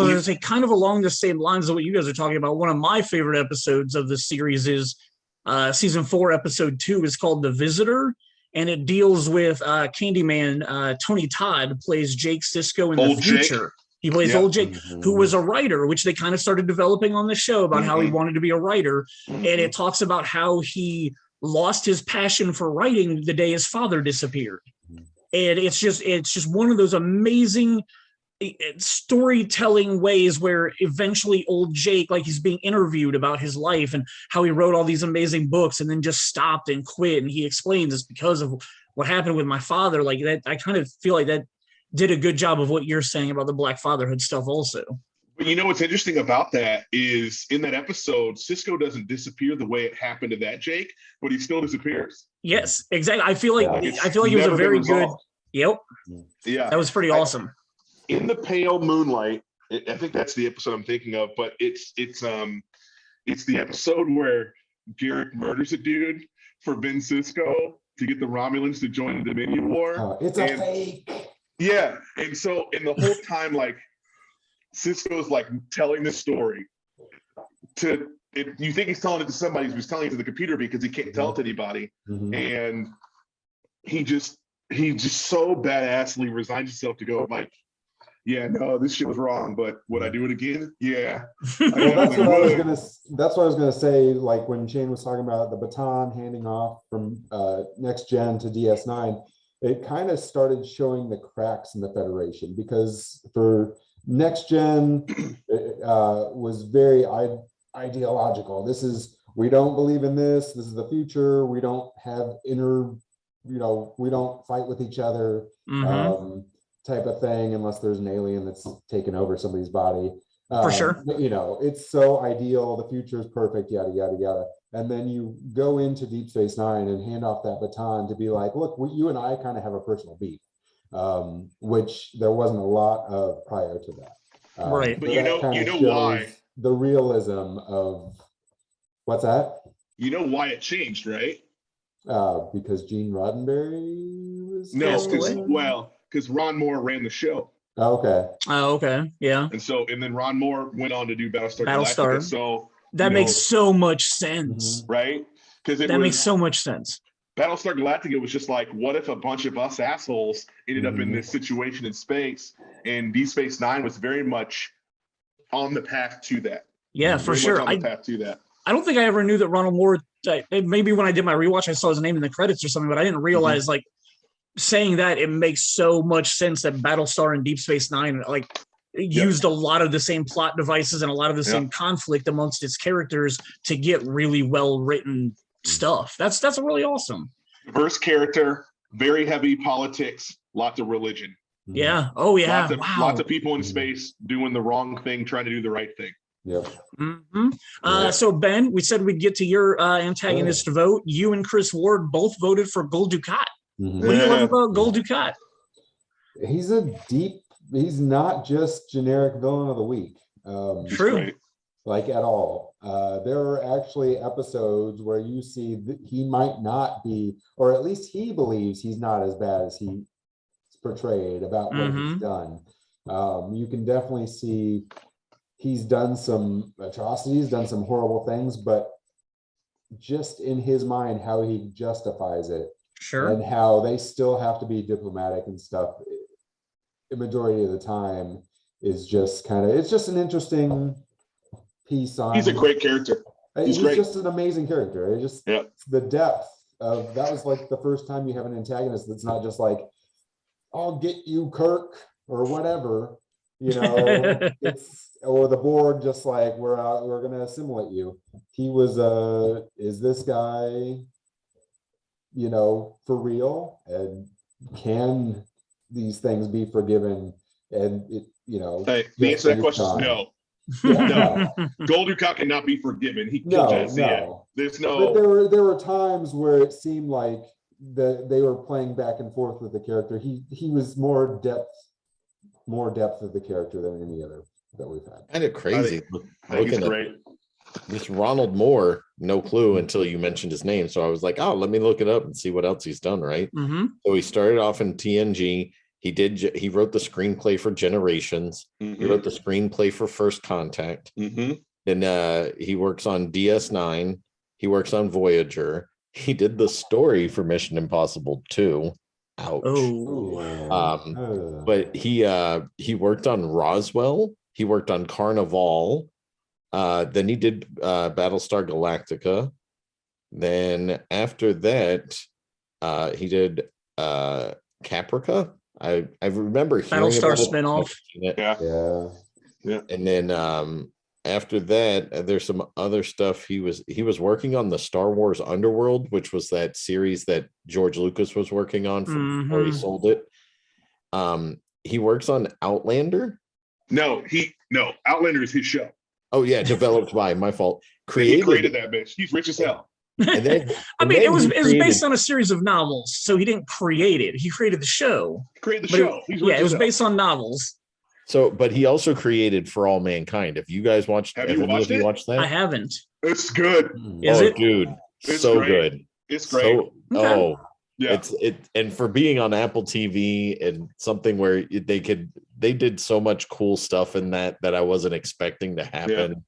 going to say, kind of along the same lines of what you guys are talking about, one of my favorite episodes of the series is season 4, episode 2 is called The Visitor. And it deals with Candyman. Tony Todd plays Jake Sisko in the future. Jake. He plays old Jake, who was a writer, which they kind of started developing on the show about how he wanted to be a writer. And it talks about how he lost his passion for writing the day his father disappeared. And it's just one of those amazing storytelling ways where eventually old Jake, like, he's being interviewed about his life and how he wrote all these amazing books and then just stopped and quit. And he explains it's because of what happened with my father. Like, that, I kind of feel like that did a good job of what you're saying about the Black Fatherhood stuff also. But what's interesting about that is in that episode, Sisko doesn't disappear the way it happened to that Jake, but he still disappears. Yes, exactly. I feel like it was a very good. Yep. Yeah. That was pretty awesome. In the Pale Moonlight, I think that's the episode I'm thinking of, but it's the episode where Garrick murders a dude for Ben Sisko to get the Romulans to join the Dominion War. It's a fake. Yeah, and so in the whole time, like, Sisko's like telling this story you think he's telling it to somebody, he's telling it to the computer because he can't tell it to anybody, and he just so badassly resigns himself to go like, yeah, no, this shit was wrong, but would I do it again? Yeah. Well, that's what I was gonna say. Like, when Shane was talking about the baton handing off from Next Gen to DS9, it kind of started showing the cracks in the Federation, because for Next Gen was very ideological. We don't believe in this. This is the future. We don't have we don't fight with each other. Type of thing, unless there's an alien that's taken over somebody's body. For sure. But, it's so ideal. The future is perfect, yada, yada, yada. And then you go into Deep Space Nine and hand off that baton to be like, look, you and I kind of have a personal beef, which there wasn't a lot of prior to that. Right. But you know why? The realism of, what's that? You know why it changed, right? Because Gene Roddenberry was... No, because Ron Moore ran the show. Okay. Oh, okay. Yeah. And then Ron Moore went on to do Battlestar Galactica. So that makes so much sense. Right? Because that makes so much sense. Battlestar Galactica was just like, what if a bunch of us assholes ended up in this situation in space? And Deep Space Nine was very much on the path to that. Yeah, for sure. On the path to that. I don't think I ever knew that Ronald Moore. Maybe when I did my rewatch, I saw his name in the credits or something, but I didn't realize like. Saying that, it makes so much sense that Battlestar and Deep Space Nine used a lot of the same plot devices and a lot of the same conflict amongst its characters to get really well written stuff. That's really awesome. Diverse character, very heavy politics, lots of religion. Yeah. Oh yeah. Lots of people in space doing the wrong thing, trying to do the right thing. Yep. So Ben, we said we'd get to your antagonist vote. You and Chris Ward both voted for Gul Dukat. What do you love about Gul Dukat? He's not just generic villain of the week. True. Like at all. There are actually episodes where you see that he might not be, or at least he believes he's not as bad as he's portrayed about what he's done. You can definitely see he's done some atrocities, done some horrible things, but just in his mind, how he justifies it. Sure. And how they still have to be diplomatic and stuff. The majority of the time is just it's just an interesting piece on. He's a great character. He's just an amazing character. The depth of that was like the first time you have an antagonist that's not just like, I'll get you, Kirk, or whatever, or the board just like we're gonna assimilate you. He was is this guy for real, and can these things be forgiven? And hey, the answer to that question is no. No, Gul Dukat cannot be forgiven. He killed Jazzy. There's no. But there were times where it seemed like they were playing back and forth with the character. He was more depth of the character than any other that we've had. Kind of crazy. I think he's great. This Ronald Moore, no clue until you mentioned his name. So I was like, oh, let me look it up and see what else he's done, right? So he started off in TNG. He wrote the screenplay for Generations. He wrote the screenplay for First Contact. And he works on DS9. He works on Voyager. He did the story for Mission Impossible 2. Ouch. But he worked on Roswell. He worked on Carnival. Then he did Battlestar Galactica. Then after that, he did Caprica. I remember hearing Battlestar spinoff. Yeah. And then after that, there's some other stuff. He was working on the Star Wars Underworld, which was that series that George Lucas was working on before he sold it. He works on Outlander. No, Outlander is his show. Oh yeah, developed by my fault. He created that bitch. He's rich as hell. And then, it was based on a series of novels, so he didn't create it. He created the show. It was based on novels. So, but he also created For All Mankind. If you guys watched, have you watched that? I haven't. It's good. Is it, dude? It's so great. Good. It's great. And for being on Apple TV and something where they did so much cool stuff in that I wasn't expecting to happen.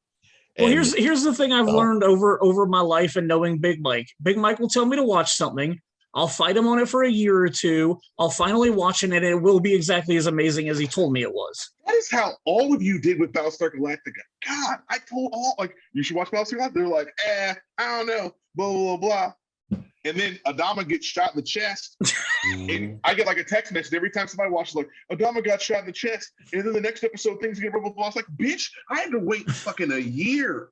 Well, here's the thing I've learned over my life and knowing Big Mike. Big Mike will tell me to watch something. I'll fight him on it for a year or two. I'll finally watch it, and it will be exactly as amazing as he told me it was. That is how all of you did with Battlestar Galactica. God, I told you should watch Battlestar Galactica. They're like, I don't know, blah, blah, blah. And then Adama gets shot in the chest. And I get like a text message every time somebody watches, like, Adama got shot in the chest. And then the next episode, things get blah, blah, blah. I was like, bitch, I had to wait fucking a year.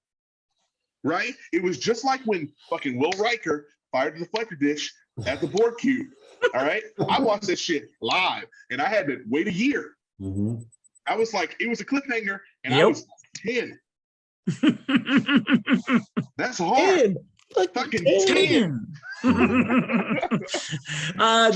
Right? It was just like when fucking Will Riker fired the deflector dish at the board cube. All right? I watched this shit live, and I had to wait a year. I was like, it was a cliffhanger, and I was 10. That's hard. Fucking 10. The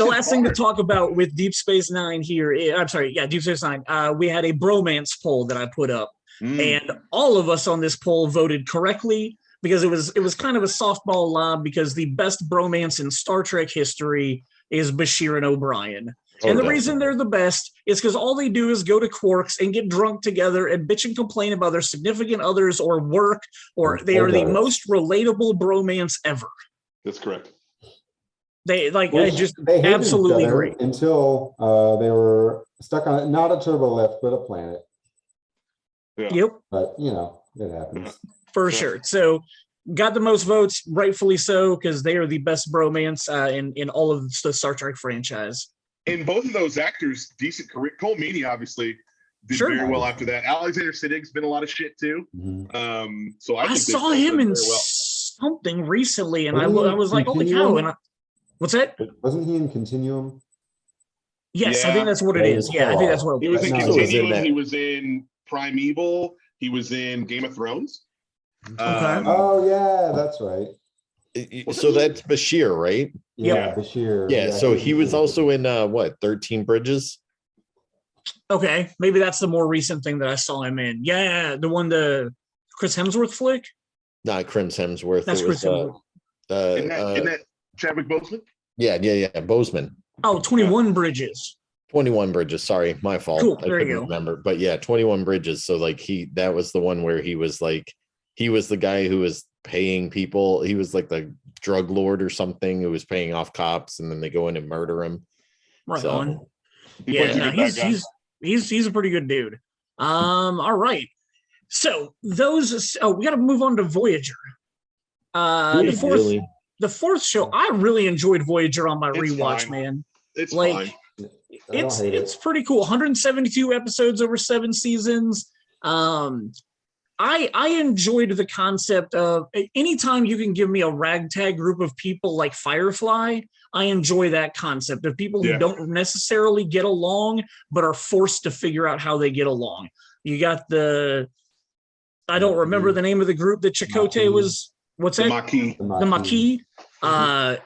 last thing to talk about with Deep Space Nine here, Deep Space Nine. We had a bromance poll that I put up, and all of us on this poll voted correctly because it was kind of a softball lob because the best bromance in Star Trek history is Bashir and O'Brien. And the reason they're the best is because all they do is go to Quarks and get drunk together and bitch and complain about their significant others or work, or they are the most relatable bromance ever. That's correct. They absolutely great. Until they were stuck on not a turbo lift, but a planet. Yeah. Yep. But it happens. For sure. So got the most votes, rightfully so, because they are the best bromance in all of the Star Trek franchise. And both of those actors, decent career. Cole Meany obviously did very well after that. Alexander Siddig's been a lot of shit too. So I saw him in something recently, and I was like, "Holy cow!" And what's that? Wasn't he in Continuum? Yes, I think that's what it is. Yeah, I think that's what he was in Continuum. He was in Primeval, He was in Game of Thrones. Oh yeah, that's right. So that's Bashir, right? Yeah, Bashir. Yeah, so he was also in 13 Bridges? Okay, maybe that's the more recent thing that I saw him in. Yeah, the Chris Hemsworth flick? Not Chris Hemsworth. That's Chris Hemsworth. Isn't that Chadwick Boseman? Yeah, Boseman. Oh, 21 Bridges. 21 Bridges. Sorry, my fault. Cool. I couldn't remember. But yeah, 21 Bridges. So like that was the one where he was the guy who was paying people. He was like the drug lord or something who was paying off cops, and then they go in and murder him. Right on. Yeah, he's a pretty good dude. All right. So we got to move on to Voyager. The fourth show, I really enjoyed Voyager on my rewatch, man. It's fine. It's pretty cool. 172 episodes over 7 seasons. I enjoyed the concept of anytime you can give me a ragtag group of people like Firefly, I enjoy that concept of people who don't necessarily get along, but are forced to figure out how they get along. You got I don't remember the name of the group that Chakotay was. What's that? The Maquis.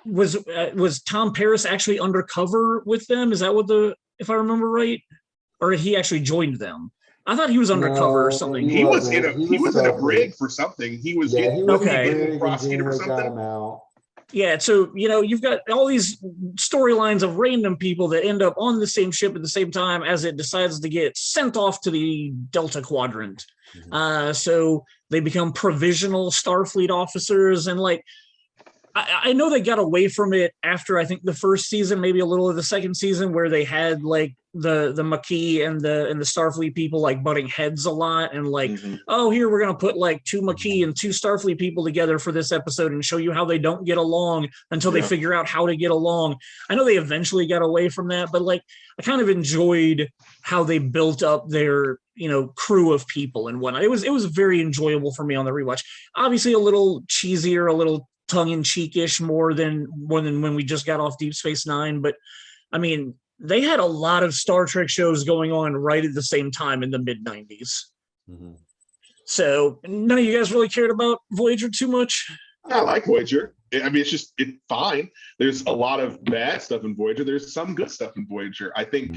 Was Tom Paris actually undercover with them? Is that if I remember right? Or he actually joined them? I thought he was undercover or something. He was in a brig for something. He was getting prosecuted for something. Yeah, so you've got all these storylines of random people that end up on the same ship at the same time as it decides to get sent off to the Delta Quadrant. So they become provisional Starfleet officers, and I know they got away from it after I think the first season, maybe a little of the second season, where they had like the Maquis and the Starfleet people like butting heads a lot, and oh, here we're gonna put like 2 Maquis and 2 Starfleet people together for this episode and show you how they don't get along until they figure out how to get along. I know they eventually got away from that, but I kind of enjoyed how they built up their crew of people and whatnot. It was very enjoyable for me on the rewatch. Obviously, a little cheesier, a little tongue-in-cheekish more than when we just got off Deep Space Nine, but I mean, they had a lot of Star Trek shows going on right at the same time in the mid-90s. So none of you guys really cared about Voyager too much? I like Voyager. I mean, it's fine. There's a lot of bad stuff in Voyager. There's some good stuff in Voyager. I think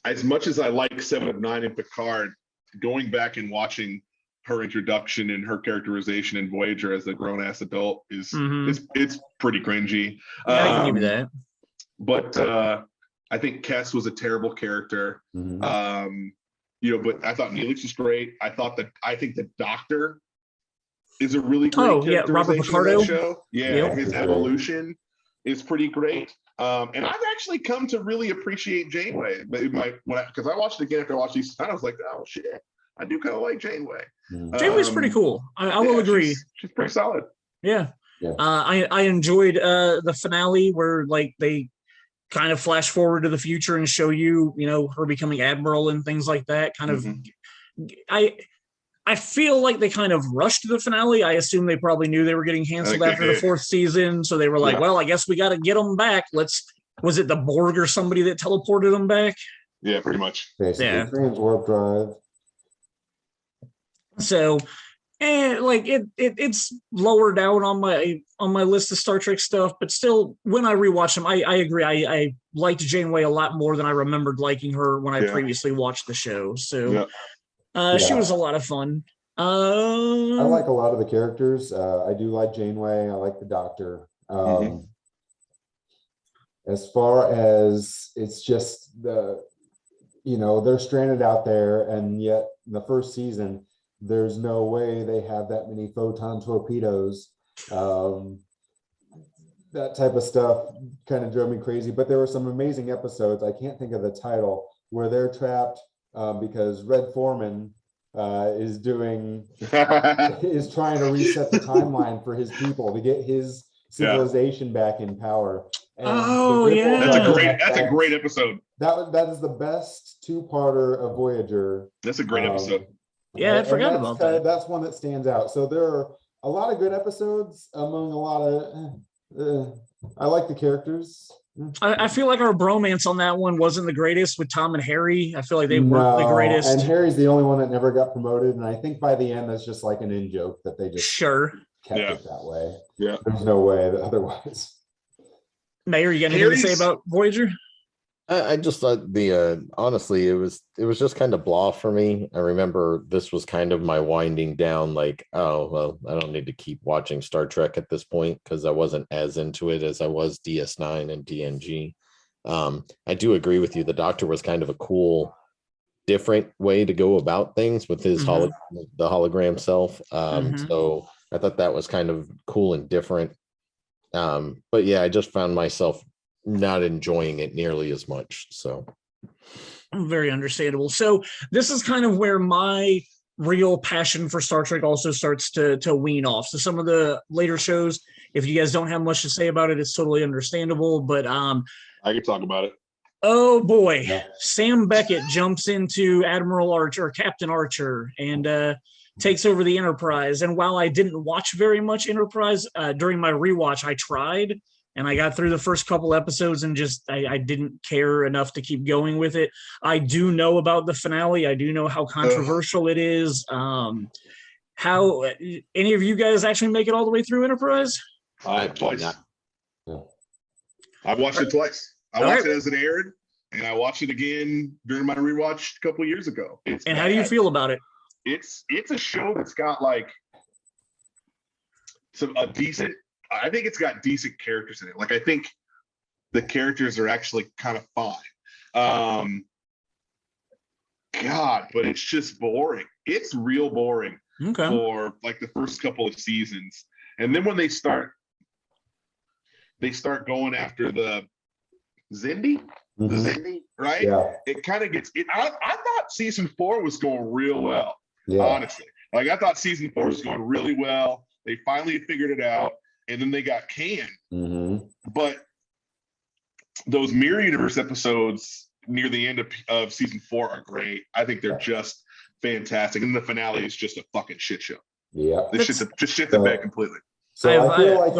as much as I like 7 of 9 and Picard, going back and watching her introduction and her characterization in Voyager as a grown-ass adult is it's pretty cringy. I can give you that. But I think Kes was a terrible character. But I thought Neelix was great. I think the Doctor is a really great characterization in that show. His evolution is pretty great. And I've actually come to really appreciate Janeway. Because I watched it again after I watched these, I was like, oh shit, I do kind of like Janeway. Janeway's pretty cool. I will agree. She's pretty solid. Yeah. I enjoyed the finale where they kind of flash forward to the future and show you, her becoming admiral and things like that. Kind of, I feel like they kind of rushed the finale. I assume they probably knew they were getting canceled after the 4th season, so they were like, "Well, I guess we got to get them back." Was it the Borg or somebody that teleported them back? Yeah, pretty much. Basically, warp drive. So, it's lower down on my list of Star Trek stuff, but still, when I rewatch them, I agree. I liked Janeway a lot more than I remembered liking her when I previously watched the show. So, she was a lot of fun. I like a lot of the characters. I do like Janeway. I like the Doctor. As far as it's just they're stranded out there, and yet in the first season, there's no way they have that many photon torpedoes. That type of stuff kind of drove me crazy, but there were some amazing episodes. I can't think of the title, where they're trapped because Red Foreman is trying to reset the timeline for his people to get his civilization back in power. And that's a great episode. That is the best 2-parter of Voyager. That's a great episode. I forgot about that. That's one that stands out. So there are a lot of good episodes among a lot of. I like the characters. I feel like our bromance on that one wasn't the greatest with Tom and Harry. I feel like they weren't the greatest. And Harry's the only one that never got promoted. And I think by the end, that's just like an in-joke that they just kept it that way. Yeah. There's no way that otherwise. Mayor, you got anything to say about Voyager? I just thought honestly, it was just kind of blah for me. I remember this was kind of my winding down, like, oh, well, I don't need to keep watching Star Trek at this point because I wasn't as into it as I was DS9 and TNG. I do agree with you. The Doctor was kind of a cool, different way to go about things with his the hologram self. So I thought that was kind of cool and different. But yeah, I just found myself not enjoying it nearly as much. So very understandable. So this is kind of where my real passion for Star Trek also starts to wean off. So some of the later shows, if you guys don't have much to say about it, it's totally understandable. But I can talk about it. Oh boy, Sam Beckett jumps into Admiral Archer, Captain Archer, and takes over the Enterprise. And while I didn't watch very much Enterprise during my rewatch, I tried. And I got through the first couple episodes and just I didn't care enough to keep going with it. I do know about the finale. I do know how controversial it is. How any of you guys actually make it all the way through Enterprise? Twice. I've watched it twice. I watched it as it aired, and I watched it again during my rewatch a couple of years ago. And how do you feel about it? It's a show that's got like I think it's got decent characters in it. Like, I think the characters are actually kind of fine. But it's just boring. It's real boring for like the first couple of seasons. And then when they start going after the Xindi, right? Yeah. It kind of gets it. I thought season 4 was going real well, honestly. Like, I thought season 4 was going really well. They finally figured it out. And then they got canned. But those Mirror Universe episodes near the end of season 4 are great. I think they're just fantastic. And the finale is just a fucking shit show. Yeah. Just shit the bed completely. So I feel like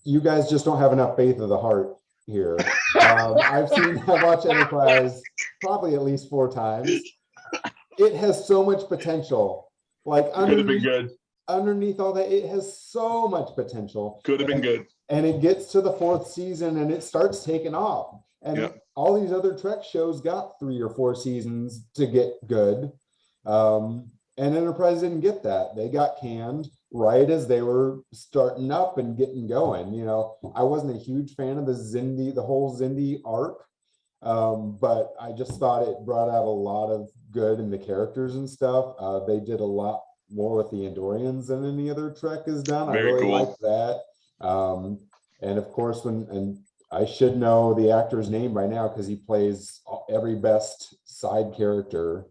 you guys just don't have enough faith of the heart here. I've watched Enterprise probably at least 4 times. It has so much potential. Like, could have been good. Underneath all that, it has so much potential. Could have been good. And it gets to the 4th season and it starts taking off. And all these other Trek shows got 3 or 4 seasons to get good. And Enterprise didn't get that. They got canned right as they were starting up and getting going. You know, I wasn't a huge fan of the whole Xindi arc. But I just thought it brought out a lot of good in the characters and stuff. They did a lot more with the Andorians than any other Trek has done. I really like that. And of course, and I should know the actor's name by now because he plays every best side character.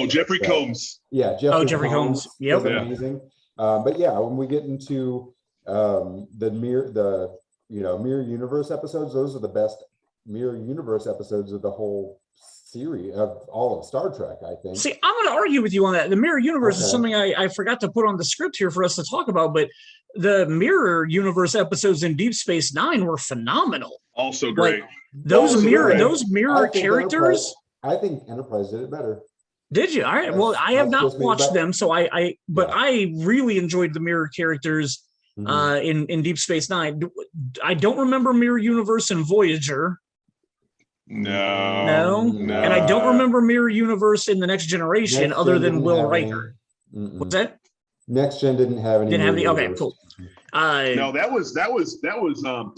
Jeffrey Combs. Yeah, Jeffrey Combs. Yep. Amazing. But yeah, when we get into the Mirror Universe episodes, those are the best Mirror Universe episodes of the whole series of all of Star Trek, I think. See, I'm going to argue with you on that. The Mirror Universe is something I forgot to put on the script here for us to talk about, but the Mirror Universe episodes in Deep Space Nine were phenomenal. Also great. Like, those mirror characters. I think Enterprise did it better. Did you? All right. Well, I have not watched them, so I really enjoyed the mirror characters in Deep Space Nine. I don't remember Mirror Universe and Voyager. No. And I don't remember Mirror Universe in the Next Generation other than Will Riker. What's that? Next Gen didn't have any. Okay, cool. No, that was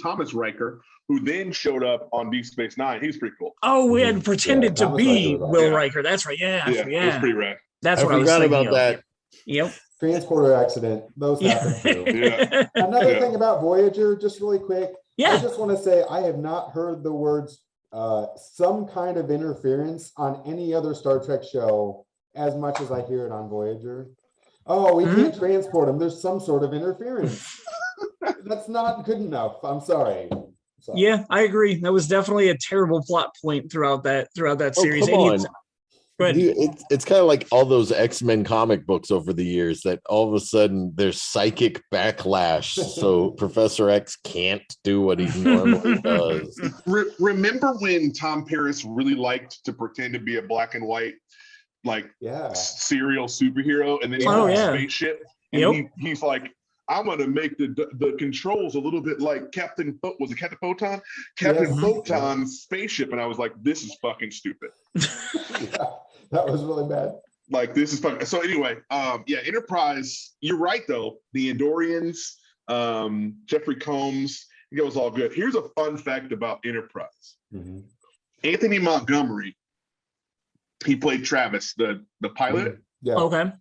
Thomas Riker, who then showed up on Deep Space Nine. He was pretty cool. Oh, we had pretended to be Will Riker. That's right. Yeah. It was pretty rad. That's what I was thinking about that. Yep. Transporter accident. Those happen too. Another thing about Voyager, just really quick. I just want to say I have not heard the words some kind of interference on any other Star Trek show as much as I hear it on Voyager. Oh, we can't transport them. There's some sort of interference. That's not good enough. I'm sorry. Yeah, I agree. That was definitely a terrible plot point throughout that series. Come on. It's kind of like all those X-Men comic books over the years that all of a sudden there's psychic backlash. So Professor X can't do what he normally does. Remember when Tom Paris really liked to pretend to be a black and white, like serial superhero, and then he's on a spaceship, and he's like, I'm gonna make the controls a little bit like Captain Photon? Captain Photon's spaceship, and I was like, this is fucking stupid. That was really bad. Like, this is fun. So anyway, Enterprise, you're right though. The Andorians, Jeffrey Combs, it was all good. Here's a fun fact about Enterprise. Mm-hmm. Anthony Montgomery, he played Travis, the pilot. Mm-hmm. Yeah. Okay.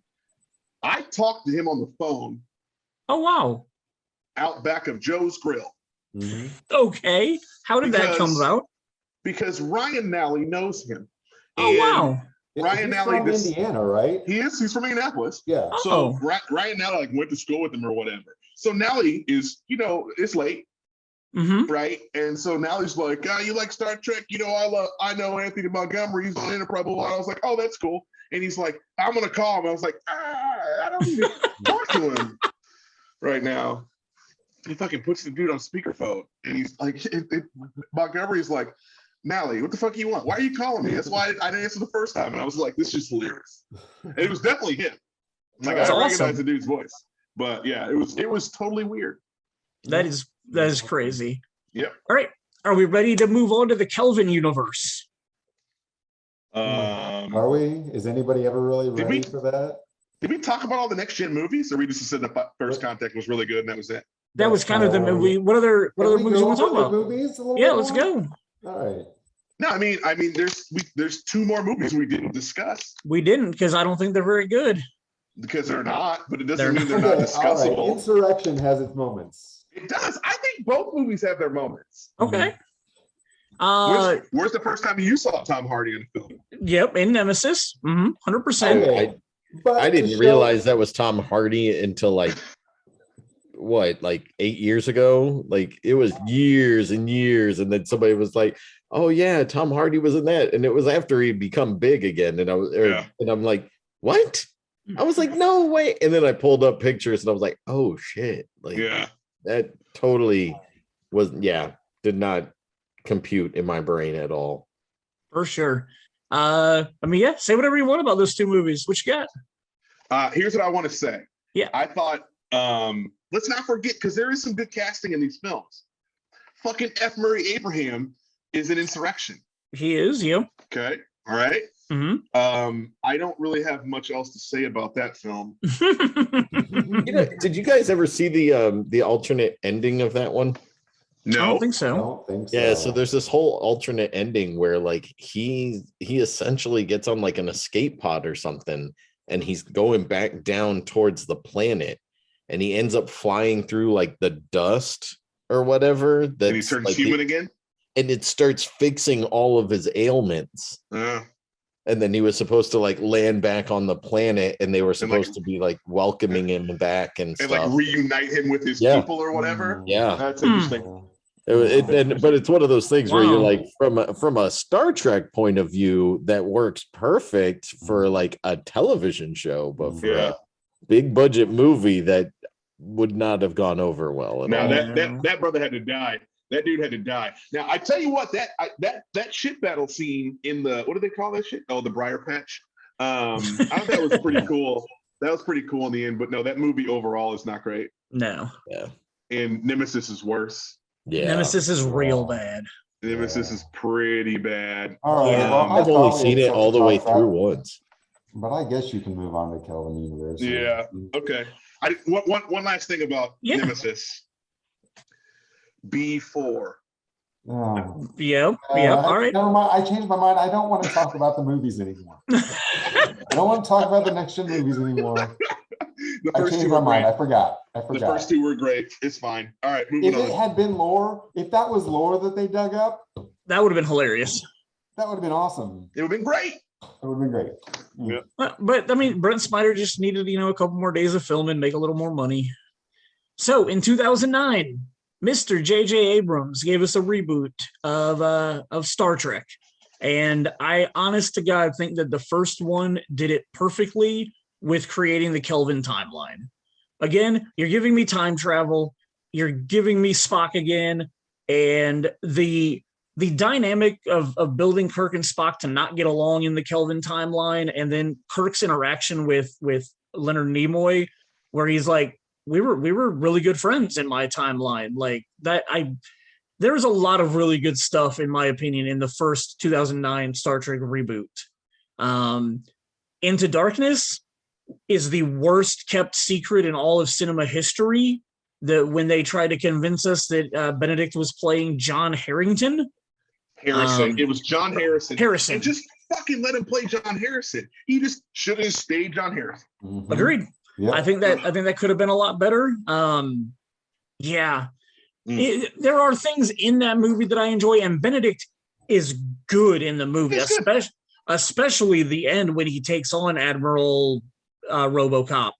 I talked to him on the phone. Oh, wow. Out back of Joe's Grill. Mm-hmm. Okay. How did that come about? Because Ryan Nally knows him. Oh, wow. Ryan Nally, from Indiana, right? He's from Indianapolis. Yeah. So Ryan Nally went to school with him or whatever. So Nally is, it's late, right? And so Nally's like, you like Star Trek? I know Anthony Montgomery. He's on Enterprise. And I was like, oh, that's cool. And he's like, I'm gonna call him. I was like, I don't even talk to him right now. He fucking puts the dude on speakerphone, and he's like, Montgomery's like, Nally, what the fuck you want? Why are you calling me? That's why I didn't answer the first time. And I was like, this is just hilarious. And it was definitely him. Like, I recognized the dude's voice. But yeah, it was totally weird. That is crazy. Yep. All right. Are we ready to move on to the Kelvin universe? Are we? Is anybody ever really ready for that? Did we talk about all the next gen movies, or we just said the First Contact was really good and that was it? That was kind of the movie. What other movies you want to talk about? Movies let's go. All right. No, I mean, there's two more movies we didn't discuss. We didn't, because I don't think they're very good. Because they're not, but it doesn't mean they're not discussable. Right. Insurrection has its moments. It does. I think both movies have their moments. Okay. Where's the first time you saw Tom Hardy in a film? Yep, in Nemesis. 100%. I didn't realize that was Tom Hardy until like 8 years ago. Like, it was years and years, and then somebody was like, oh yeah, Tom Hardy was in that, and it was after he'd become big again, and I'm like, what? I was like, no way. And then I pulled up pictures and I was like, oh shit. Like, that totally did not compute in my brain at all. For sure. Say whatever you want about those two movies. What you got? Here's what I want to say. Yeah. I thought, let's not forget, because there is some good casting in these films. Fucking F. Murray Abraham is an Insurrection. He is, yeah. Okay. All right. Mm-hmm. I don't really have much else to say about that film. Did you guys ever see the alternate ending of that one? No, I don't think so. Yeah, so there's this whole alternate ending where like he essentially gets on like an escape pod or something, and he's going back down towards the planet, and he ends up flying through like the dust or whatever. And he turns human again, and it starts fixing all of his ailments. And then he was supposed to like land back on the planet, and they were supposed to be like welcoming him back and stuff. Like reunite him with his people or whatever. Yeah, that's interesting. But it's one of those things where you're like, from a Star Trek point of view, that works perfect for like a television show, but for a big budget movie, that would not have gone over well at all. That brother had to die. That dude had to die. Now I tell you what, that shit battle scene in the, what do they call that shit? Oh, the Briar Patch. I thought that was pretty cool. That was pretty cool in the end. But no, that movie overall is not great. No. Yeah. And Nemesis is worse. Yeah. Nemesis is real bad. Nemesis is pretty bad. All right. Well, I've only seen it all the way through once. But I guess you can move on to Kelvin Universe. Yeah. Okay. One last thing about Nemesis. B4. All right. Never mind. I changed my mind. I don't want to talk about the movies anymore. I don't want to talk about the next gen movies anymore. I changed my mind. I forgot. The first two were great. It's fine. All right, moving on. If it had been lore, if that was lore that they dug up, that would have been hilarious. That would have been awesome. It would have been great. It would have been great. Yeah. But I mean, Brent Spiner just needed, a couple more days of film and make a little more money. So in 2009, Mr. J.J. Abrams gave us a reboot of Star Trek. And I, honest to God, think that the first one did it perfectly with creating the Kelvin timeline. Again, you're giving me time travel, you're giving me Spock again, and the dynamic of building Kirk and Spock to not get along in the Kelvin timeline, and then Kirk's interaction with Leonard Nimoy, where he's like, we were really good friends in my timeline. Like that, there's a lot of really good stuff, in my opinion, in the first 2009 Star Trek reboot. Into Darkness is the worst kept secret in all of cinema history. That when they tried to convince us that Benedict was playing John Harrington. Harrison. It was John Harrison. Harrison. And just fucking let him play John Harrison. He just should have stayed John Harrison. Mhm. Agreed. Yeah. I think that could have been a lot better. Yeah. There are things in that movie that I enjoy, and Benedict is good in the movie, especially the end when he takes on Admiral RoboCop.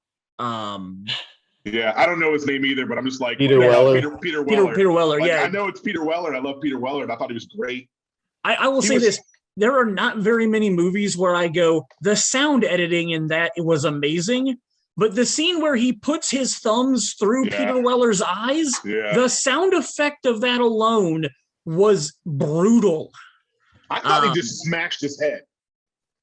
Yeah, I don't know his name either, but I'm just like Peter Weller. Peter Weller. Peter Weller, like, yeah. I know it's Peter Weller, and I love Peter Weller, and I thought he was great. I will say this. There are not very many movies where I go, the sound editing in that it was amazing, but the scene where he puts his thumbs through Peter Weller's eyes, the sound effect of that alone was brutal. I thought he just smashed his head.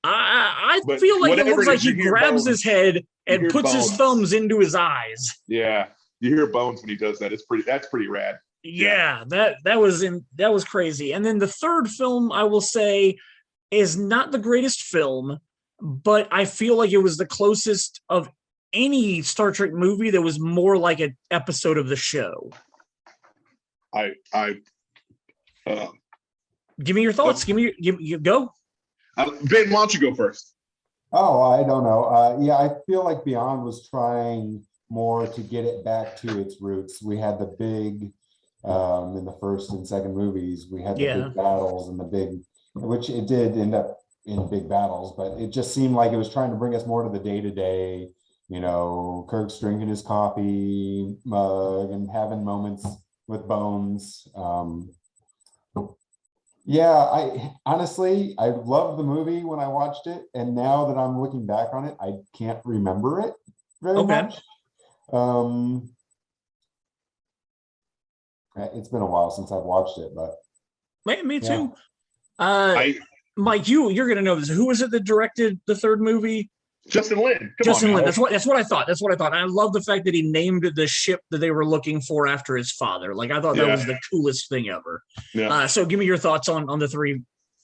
I feel like it looks like he grabs his head and puts his thumbs into his eyes. Yeah, you hear bones when he does that. That's pretty rad. Yeah, that was crazy. And then the third film, I will say, is not the greatest film, but I feel like it was the closest of any Star Trek movie that was more like an episode of the show. Give me your thoughts. You go. Ben, why don't you go first? Oh, I don't know. Yeah, I feel like Beyond was trying more to get it back to its roots. We had the big, in the first and second movies, we had the big battles and which it did end up in big battles, but it just seemed like it was trying to bring us more to the day-to-day, Kirk's drinking his coffee mug and having moments with Bones. Yeah, I honestly loved the movie when I watched it, and now that I'm looking back on it, I can't remember it very much. It's been a while since I've watched it, but me too. Mike, you're gonna know this. Who was it that directed the third movie? Justin Lin. Justin Lin. That's what I thought. And I love the fact that he named the ship that they were looking for after his father. Like, I thought that was the coolest thing ever. Yeah. So give me your thoughts on the three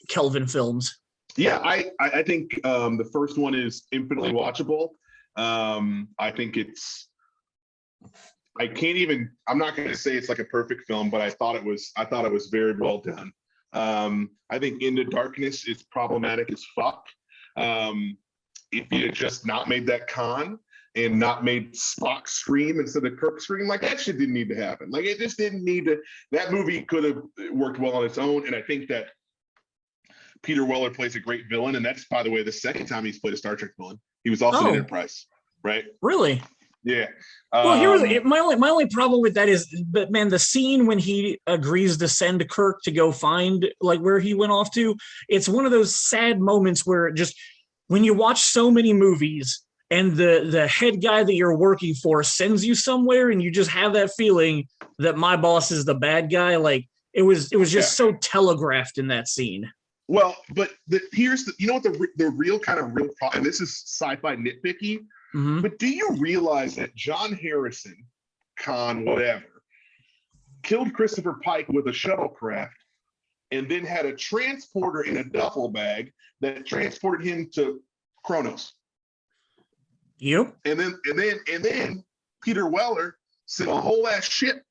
Kelvin films. Yeah, I think the first one is infinitely watchable. I think I'm not going to say it's like a perfect film, but I thought it was very well done. I think Into Darkness is problematic as fuck. If you had just not made that con and not made Spock scream instead of Kirk scream, like that shit didn't need to happen. Like it just didn't need to. That movie could have worked well on its own. And I think that Peter Weller plays a great villain, and that's, by the way, the second time he's played a Star Trek villain. He was also in Enterprise, right? Really? Yeah. Well, my only problem with that is, but man, the scene when he agrees to send Kirk to go find like where he went off to, it's one of those sad moments where it just. When you watch so many movies and the head guy that you're working for sends you somewhere and you just have that feeling that my boss is the bad guy, like it was just so telegraphed in that scene. Well, but here's what the real problem, and this is sci-fi nitpicky, but do you realize that John Harrison, Khan, whatever, killed Christopher Pike with a shuttlecraft and then had a transporter in a duffel bag that transported him to Kronos. Yep. And then Peter Weller sent a whole ass ship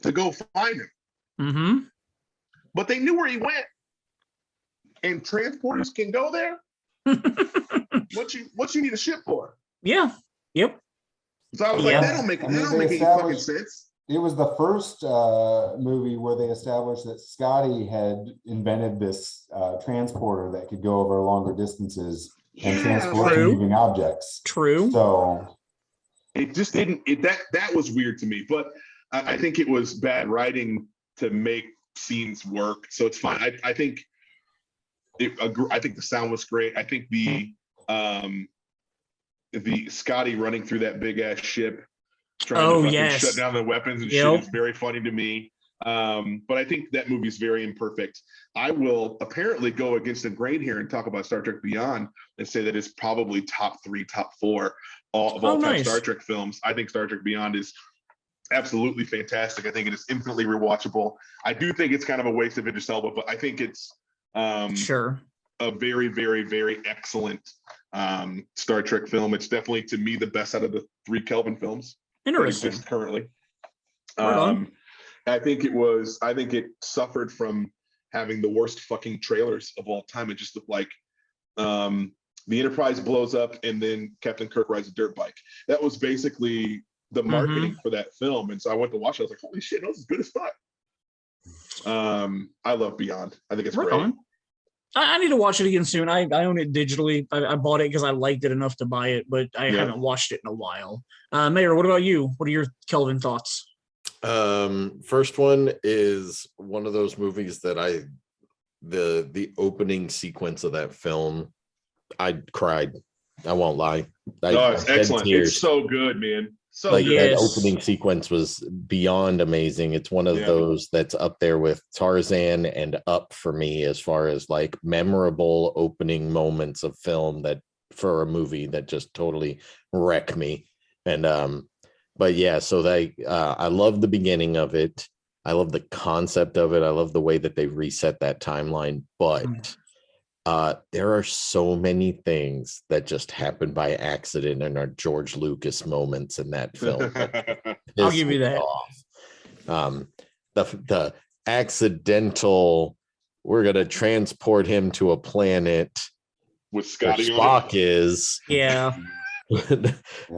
to go find him. Mm-hmm. But they knew where he went. And transporters can go there. What you need a ship for? Yeah. Yep. So I was like, that don't make any fucking sense. It was the first movie where they established that Scotty had invented this transporter that could go over longer distances and transport moving objects. True. So it just didn't. That was weird to me. But I think it was bad writing to make scenes work. So it's fine. I think I think the sound was great. I think the Scotty running through that big ass ship, trying to fucking shut down the weapons and shit is very funny to me. But I think that movie's very imperfect. I will apparently go against the grain here and talk about Star Trek Beyond and say that it's probably top 3, top 4 of all time Star Trek films. I think Star Trek Beyond is absolutely fantastic. I think it is infinitely rewatchable. I do think it's kind of a waste of Idris Elba, but I think it's a very, very, very excellent Star Trek film. It's definitely, to me, the best out of the 3 Kelvin films that exist currently. I think it suffered from having the worst fucking trailers of all time. It just looked like the Enterprise blows up and then Captain Kirk rides a dirt bike. That was basically the marketing for that film. And so I went to watch it. I was like, holy shit, this is good as fuck. I love Beyond. I think it's great. I need to watch it again soon. I own it digitally. I bought it because I liked it enough to buy it, but I haven't watched it in a while. Mayor, what about you? What are your Kelvin thoughts? First one is one of those movies that the opening sequence of that film, I cried. I won't lie. It's excellent. It's so good, man. So like that opening sequence was beyond amazing. It's one of those that's up there with Tarzan and Up for me as far as like memorable opening moments of film that for a movie that just totally wreck me. And but yeah, so I love the beginning of it. I love the concept of it. I love the way that they reset that timeline, but there are so many things that just happen by accident and are George Lucas moments in that film. I'll give you that. The accidental, we're going to transport him to a planet with Scotty Spock is. Yeah.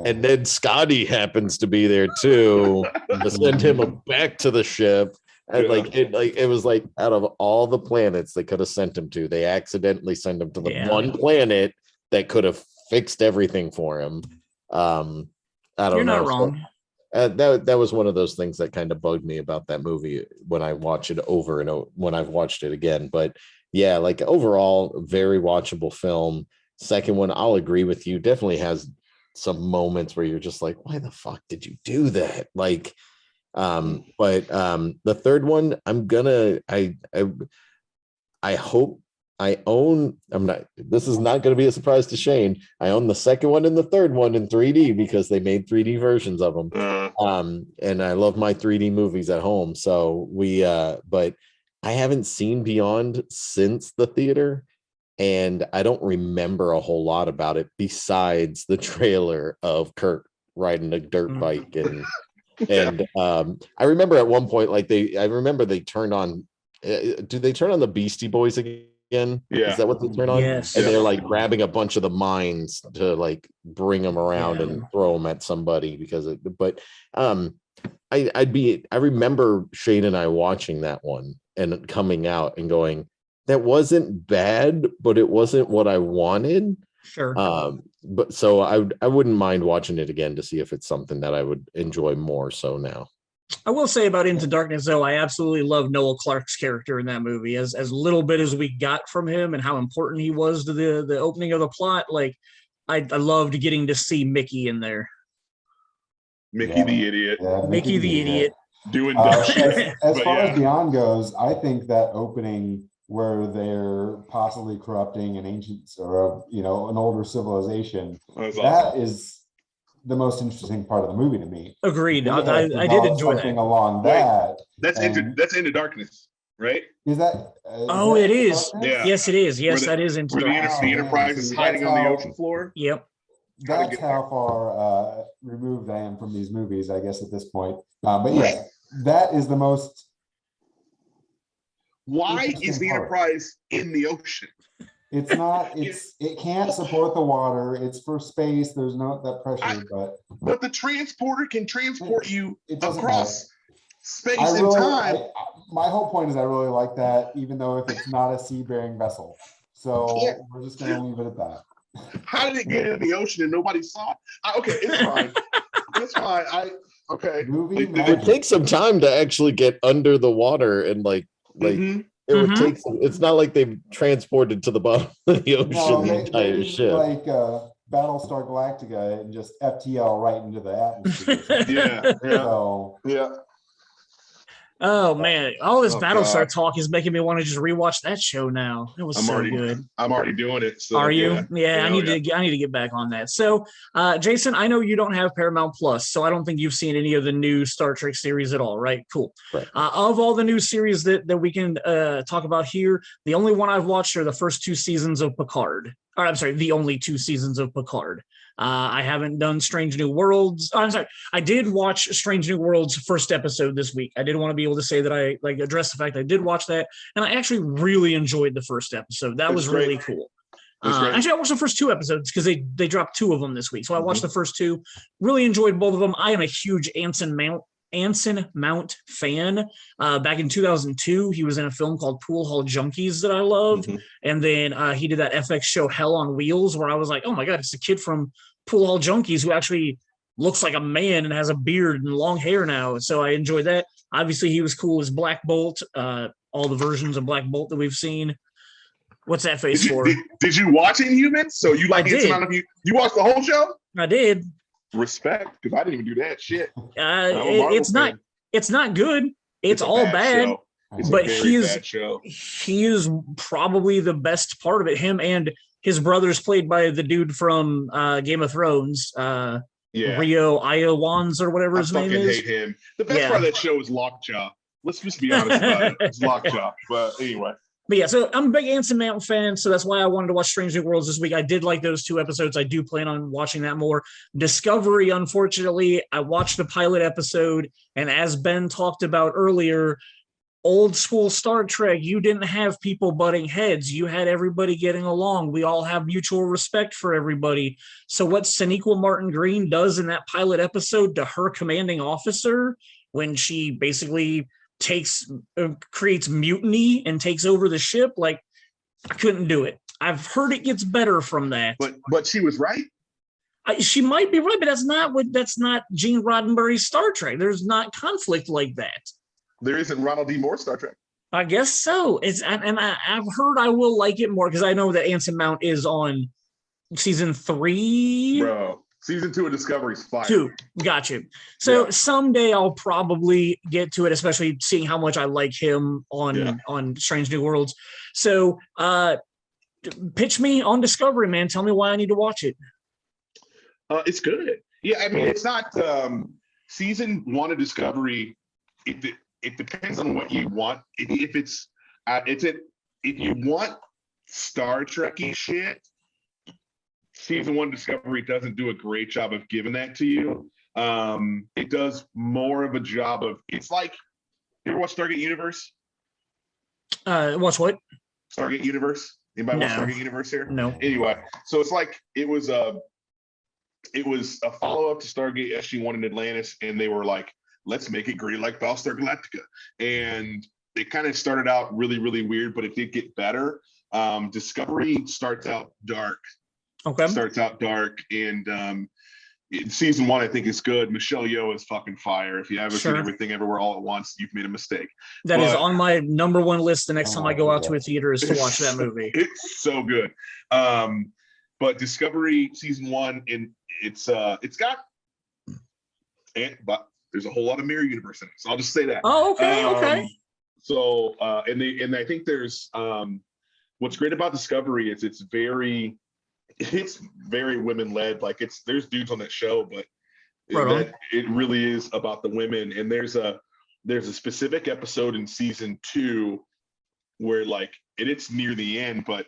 And then Scotty happens to be there too to send him back to the ship. And it was like out of all the planets they could have sent him to, they accidentally sent him to the one planet that could have fixed everything for him. I don't know. You're not wrong. So, that was one of those things that kind of bugged me about that movie when I watch it over and over, when I've watched it again. But yeah, like overall, very watchable film. Second one, I'll agree with you. Definitely has some moments where you're just like, why the fuck did you do that? Like, but the third one, I hope I own, this is not going to be a surprise to Shane. I own the second one and the third one in 3D because they made 3D versions of them. And I love my 3D movies at home. So but I haven't seen Beyond since the theater. And I don't remember a whole lot about it besides the trailer of Kirk riding a dirt bike and I remember at one point, like they turned on. Do they turn on the Beastie Boys again? Yeah, is that what they turn on? Yes. And they're like grabbing a bunch of the mines to like bring them around and throw them at somebody because I remember Shane and I watching that one and coming out and going, that wasn't bad, but it wasn't what I wanted. Sure. But so I wouldn't mind watching it again to see if it's something that I would enjoy more so now. I will say about Into Darkness, though, I absolutely love Noel Clarke's character in that movie. As little bit as we got from him and how important he was to the opening of the plot, like I loved getting to see Mickey in there. Mickey the idiot. Yeah, Mickey the idiot. Doing dumb shit. As far as Beyond goes, I think that opening where they're possibly corrupting an ancient or an older civilization, that is the most interesting part of the movie to me. Agreed. I did enjoy that. Along that's Into Darkness, right? Is that? It is. Yeah. Yes, it is. Yes, that is Into Darkness. The Enterprise is hiding on the ocean floor. Yep. That's how far removed I am from these movies, I guess, at this point. But yeah, that is the most. Why is the Enterprise in the ocean? It's not. It can't support the water. It's for space. There's not that pressure, but the transporter can transport you across space and really, time. My whole point is I really like that, even though if it's not a sea-bearing vessel. So we're just going to leave it at that. How did it get into the ocean and nobody saw it? Okay, it's fine. It's fine. It takes some time to actually get under the water and like It would take some, it's not like they've transported to the bottom of the ocean the entire ship. Like Battlestar Galactica and just FTL right into the atmosphere. Yeah. So, yeah. Oh man, all this Battlestar talk is making me want to just rewatch that show now. It was good. I'm already doing it. So, are you? Yeah, I need to get back on that. So, Jason, I know you don't have Paramount Plus, so I don't think you've seen any of the new Star Trek series at all, right? Cool. Right. Of all the new series that we can talk about here, the only one I've watched are the first 2 seasons of Picard. Or I'm sorry, the only 2 seasons of Picard. I haven't done Strange New Worlds. Oh, I'm sorry. I did watch Strange New Worlds first episode this week. I did want to be able to say that I address the fact I did watch that, and I actually really enjoyed the first episode. That was really cool. Actually, I watched the first 2 episodes because they dropped 2 of them this week. So I watched the first 2. Really enjoyed both of them. I am a huge Anson Mount fan. Back in 2002, he was in a film called Pool Hall Junkies that I loved. And then he did that FX show Hell on Wheels, where I was like, oh my God, it's a kid from Pool Hall Junkies who actually looks like a man and has a beard and long hair now. So I enjoyed that. Obviously, he was cool as Black Bolt, all the versions of Black Bolt that we've seen. What's that face for? Did you watch Inhumans? So you like Anson Mount? You watched the whole show? I did. Respect, because I didn't even do that shit. It's not good. It's all bad. But he is probably the best part of it. Him and his brother's played by the dude from Game of Thrones, Rio Iowans or whatever his name is. I fucking hate him. The best part of that show is Lockjaw. Let's just be honest about it. It's Lockjaw. But anyway. But yeah, so I'm a big Anson Mount fan, so that's why I wanted to watch Strange New Worlds this week. I did like those 2 episodes. I do plan on watching that more. Discovery, unfortunately, I watched the pilot episode, and as Ben talked about earlier, old school Star Trek, you didn't have people butting heads. You had everybody getting along. We all have mutual respect for everybody. So what Sonequa Martin Green does in that pilot episode to her commanding officer when she basically creates mutiny and takes over the ship, like, I couldn't do it. I've heard it gets better from that. But she was right. She might be right, but that's not Gene Roddenberry's Star Trek. There's not conflict like that. There isn't Ronald D. Moore Star Trek. I guess so. I've heard I will like it more because I know that Anson Mount is on season 3. Bro, season 2 of Discovery's fire. 2, got you. So someday I'll probably get to it, especially seeing how much I like him on Strange New Worlds. So pitch me on Discovery, man. Tell me why I need to watch it. It's good. Yeah, I mean, it's not season 1 of Discovery. It depends on what you want. If you want Star Trekky shit, season 1 Discovery doesn't do a great job of giving that to you. It does more of a job of, it's like, you ever watch Stargate Universe? Watch what? Stargate Universe. Anybody watch Stargate Universe here? No. Anyway, so it's like it was a follow-up to Stargate SG-1 in Atlantis, and they were like, let's make it great like Battlestar Galactica. And it kind of started out really, really weird, but it did get better. Discovery starts out dark. Okay. Starts out dark, and season 1 I think is good. Michelle Yeoh is fucking fire. If you haven't seen Everything Everywhere All at Once, you've made a mistake. That is on my number 1 list the next time I go out to a theater is to watch that movie. It's so good. But Discovery season 1, and it's got, but there's a whole lot of mirror universe in it. So I'll just say that. Oh, okay. So and I think there's what's great about Discovery is it's very women led. Like there's dudes on that show, but it really is about the women. And there's a specific episode in season 2 where like it's near the end, but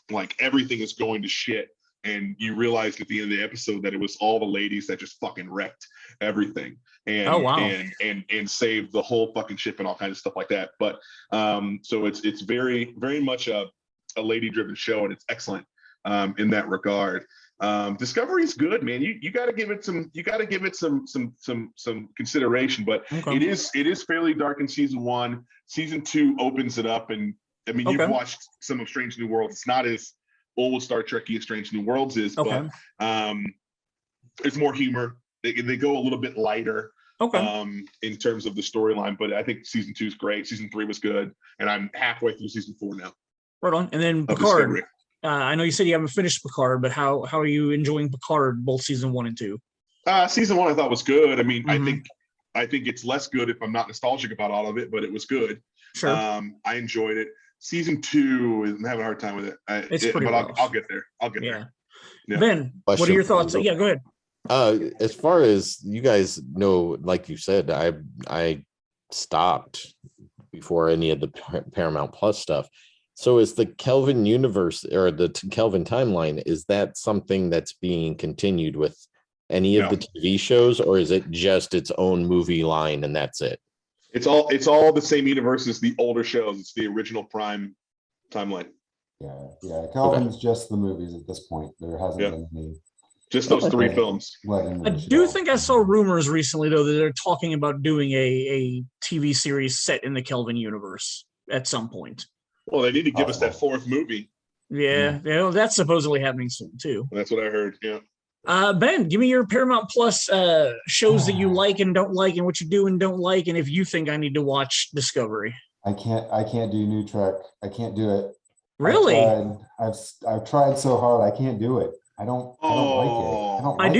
like everything is going to shit. And you realized at the end of the episode that it was all the ladies that just fucking wrecked everything and saved the whole fucking ship and all kinds of stuff like that. But so it's very, very much a lady-driven show, and it's excellent in that regard. Discovery is good, man. You got to give it some consideration, but it is fairly dark in season 1. Season 2 opens it up, and I mean you've watched some of Strange New Worlds. It's not as old Star Trekky as Strange New Worlds is, but there's more humor. They go a little bit lighter. In terms of the storyline, but I think season 2 is great. Season 3 was good, and I'm halfway through season 4 now. Right on. And then Picard. I know you said you haven't finished Picard, but how are you enjoying Picard, both season 1 and 2? Season 1 I thought was good. I mean, I think it's less good if I'm not nostalgic about all of it, but it was good. Sure. I enjoyed it. Season 2, I'm having a hard time with it. I'll get there. Yeah. Ben, what are your thoughts? Yeah, go ahead. As far as you guys know, like you said, I stopped before any of the Paramount Plus stuff. So is the Kelvin universe or the Kelvin timeline, is that something that's being continued with any of the TV shows, or is it just its own movie line and that's it? It's all the same universe as the older shows. It's the original Prime timeline. Yeah. Kelvin's just the movies at this point. There hasn't been any. Just those 3 films. I do think I saw rumors recently, though, that they're talking about doing a TV series set in the Kelvin universe at some point. Well, they need to give us that 4th movie. Yeah, that's supposedly happening soon, too. That's what I heard, yeah. Ben, give me your Paramount Plus shows that you like and don't like, and what you do and don't like, and if you think I need to watch Discovery. I can't do New Trek. I can't do it. Really? I've tried so hard. I can't do it. I don't like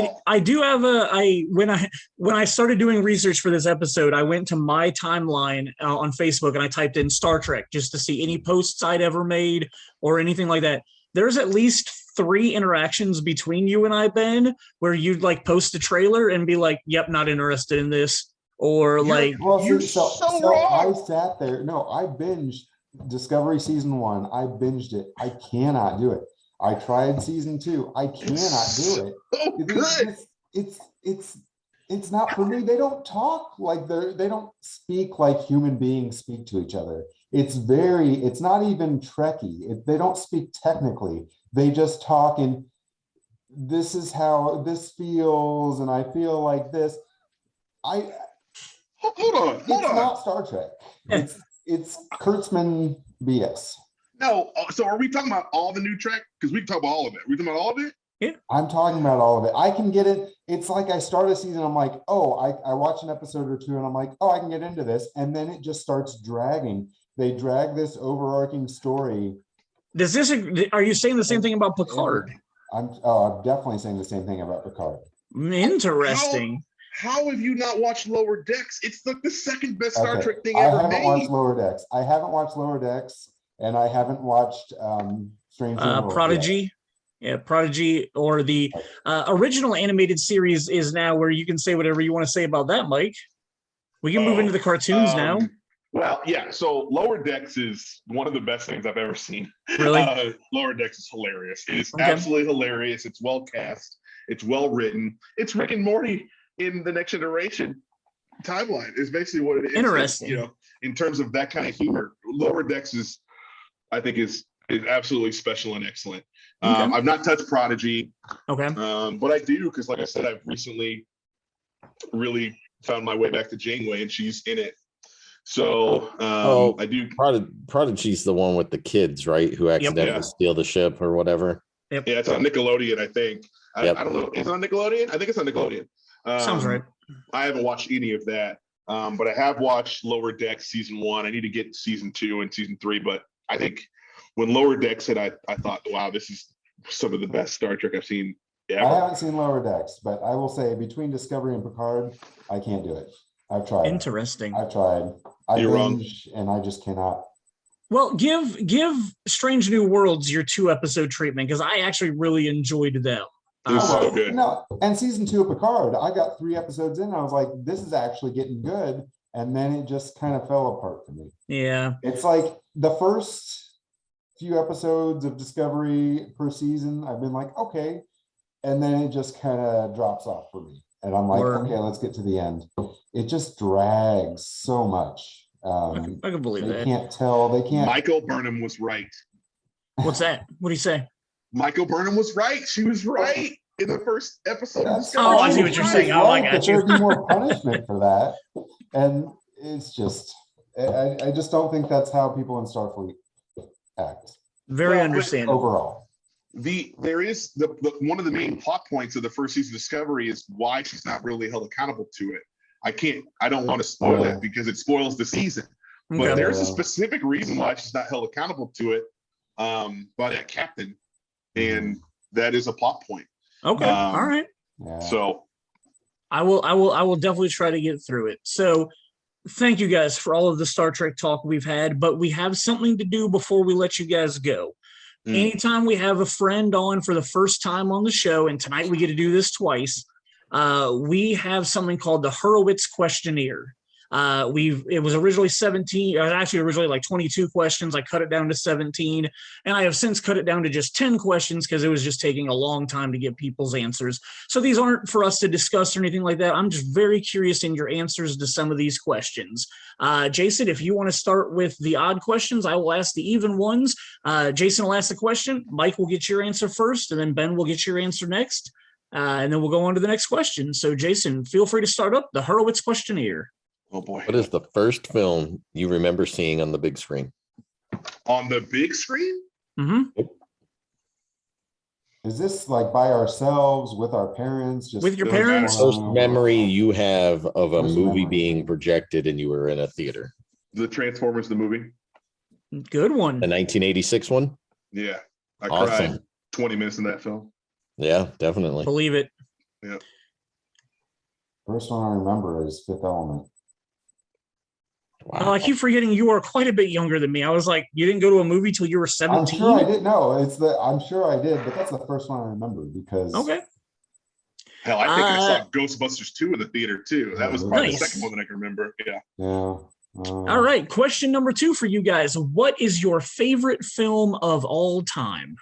it. I do have when I started doing research for this episode, I went to my timeline on Facebook and I typed in Star Trek just to see any posts I'd ever made or anything like that. There's at least 3 interactions between you and I, Ben, where you'd like post a trailer and be like, "Yep, not interested in this," or you're so wrong. I sat there. No, I binged Discovery season 1. I binged it. I cannot do it. I tried season 2. I cannot do it. It's not for me. They don't talk like they don't speak like human beings speak to each other. It's not even Trekkie. They don't speak technically. They just talk and this is how this feels, and I feel like this. Hold on. It's not Star Trek. It's Kurtzman BS. No, so are we talking about all the new Trek? Because we can talk about all of it. Are we talking about all of it? Yeah. I'm talking about all of it. I can get it. It's like I start a season, I'm like, I watch an episode or 2 and I'm like, I can get into this. And then it just starts dragging. They drag this overarching story. Are you saying the same thing about Picard? I'm definitely saying the same thing about Picard. Interesting. How have you not watched Lower Decks? It's like the second best Star Trek thing ever made. I haven't watched Lower Decks. And I haven't watched Strange New Worlds Prodigy. Yet. Yeah, Prodigy, or the original animated series is now where you can say whatever you want to say about that, Mike. We can move into the cartoons now. Well, yeah. So Lower Decks is one of the best things I've ever seen. Really? Lower Decks is hilarious. It is absolutely hilarious. It's well cast. It's well written. It's Rick and Morty in the Next Generation timeline is basically what it is. Interesting. In terms of that kind of humor, Lower Decks I think is absolutely special and excellent. I've not touched Prodigy. Okay. But I do, because like I said, I've recently really found my way back to Janeway and she's in it. So I do. Prodigy's the one with the kids, right? Who accidentally steal the ship or whatever. Yep. Yeah, it's on Nickelodeon, I think. I don't know. Is it on Nickelodeon? I think it's on Nickelodeon. Sounds right. I haven't watched any of that. But I have watched Lower Decks season 1. I need to get season 2 and season 3, but I think when Lower Decks hit, I thought, wow, this is some of the best Star Trek I've seen ever. I haven't seen Lower Decks, but I will say between Discovery and Picard, I can't do it. I've tried. Interesting. I've tried. You're wrong. And I just cannot. Well, give Strange New Worlds your 2-episode treatment, because I actually really enjoyed them. It was so good. No, and season 2 of Picard, I got 3 episodes in. And I was like, this is actually getting good. And then it just kind of fell apart for me. Yeah. It's like the first few episodes of Discovery per season, I've been like, okay. And then it just kind of drops off for me. And I'm like, okay, let's get to the end. It just drags so much. I can believe that. They can't tell. They can't. Michael Burnham was right. What's that? What do you say? Michael Burnham was right. She was right in the first episode. I see what you're saying. Oh, I got you. There'd be more punishment for that. And it's just, I just don't think that's how people in Starfleet act. Very understandable. Overall. There is the one of the main plot points of the first season of Discovery is why she's not really held accountable to it. I don't want to spoil it because it spoils the season. But Okay. there's a specific reason why she's not held accountable to it by that captain, and that is a plot point. Okay. All right. So I will definitely try to get through it. So thank you guys for all of the Star Trek talk we've had, but we have something to do before we let you guys go. Anytime we have a friend on for the first time on the show, and tonight we get to do this twice, we have something called the Horowitz Questionnaire. It was originally 17, actually originally like 22 questions. I cut it down to 17, and I have since cut it down to just 10 questions because it was just taking a long time to get people's answers. So these aren't for us to discuss or anything like that. I'm just very curious in your answers to some of these questions. Jason, if you want to start with the odd questions, I will ask the even ones. Jason will ask the question. Mike will get your answer first, and then Ben will get your answer next. And then we'll go on to the next question. So Jason, feel free to start up the Horowitz Questionnaire. Oh boy. What is the first film you remember seeing on the big screen? On the big screen? Mm-hmm. Is this like by ourselves, with our parents? Just with your parents? First memory you have of a movie being projected and you were in a theater? The Transformers, the movie. Good one. The 1986 one? Yeah. I Awesome. cried 20 minutes in that film. Yeah, definitely. Believe it. Yeah. First one I remember is Fifth Element. Wow. Oh, I keep forgetting you are quite a bit younger than me. I was like, you didn't go to a movie till you were 17? I'm sure I did. No, I'm sure I did, but that's the first one I remember because. Okay. Hell, I think I saw Ghostbusters 2 in the theater too. That was probably Nice. the second one that I can remember. Yeah. Yeah. All right. Question number 2 for you guys. What is your favorite film of all time?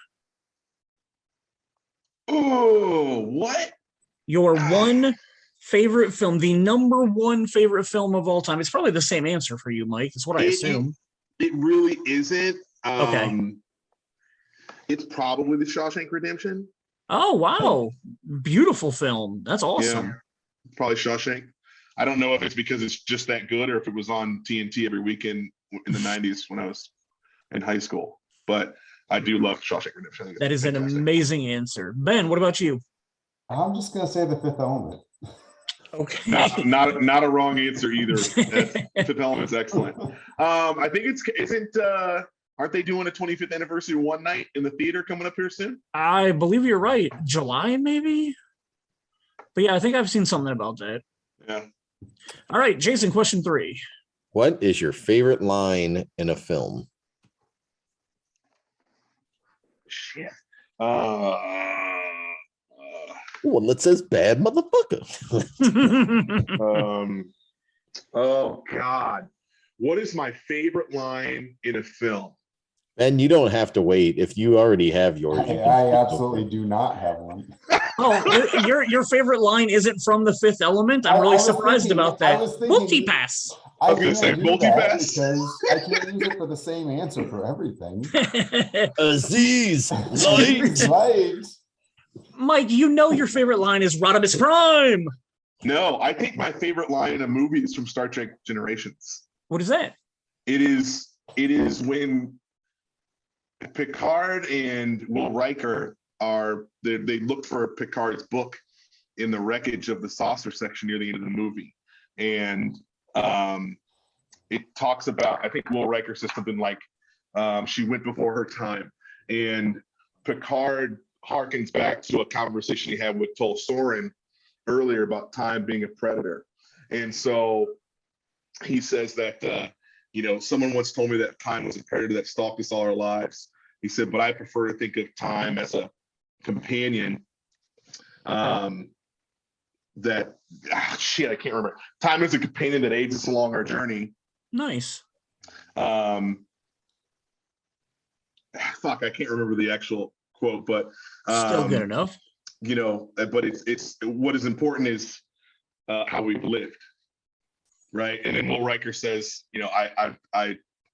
Oh, what? Your one favorite film, the number one favorite film of all time. It's probably the same answer for you, Mike. It's what I assume. It really isn't. Okay. It's probably The Shawshank Redemption. Oh, wow. Beautiful film. That's awesome. Yeah, probably Shawshank. I don't know if it's because it's just that good or if it was on TNT every weekend in the 90s when I was in high school. But I do love Shawshank Redemption. I think That is an amazing answer. Ben, what about you? I'm just going to say The Fifth Element. Okay. Not a wrong answer either. Fifth Element's excellent. I think aren't they doing a 25th anniversary one night in the theater coming up here soon? I believe you're right. July, maybe? But yeah, I think I've seen something about that. Yeah. All right, Jason, question 3. What is your favorite line in a film? Shit. One that says bad motherfucker. Oh God. What is my favorite line in a film? And you don't have to wait. If you already have yours. I absolutely do not have one. Oh, your favorite line isn't from The Fifth Element? I'm really surprised about that. Multipass. I was going to say multipass. Because I can't use it for the same answer for everything. Aziz, light. Mike, you know your favorite line is Rodimus Prime. No, I think my favorite line in a movie is from Star Trek Generations. What is that? It is when Picard and Will Riker they look for Picard's book in the wreckage of the saucer section near the end of the movie. And it talks about, I think Will Riker says something like, she went before her time. And Picard harkens back to a conversation he had with Tol Soren earlier about time being a predator. And so he says that, someone once told me that time was a predator that stalked us all our lives. He said, but I prefer to think of time as a companion I can't remember. Time is a companion that aids us along our journey. Nice. I can't remember the actual quote, but still good enough. But it's what is important is how we've lived, right? And then Will Riker says, I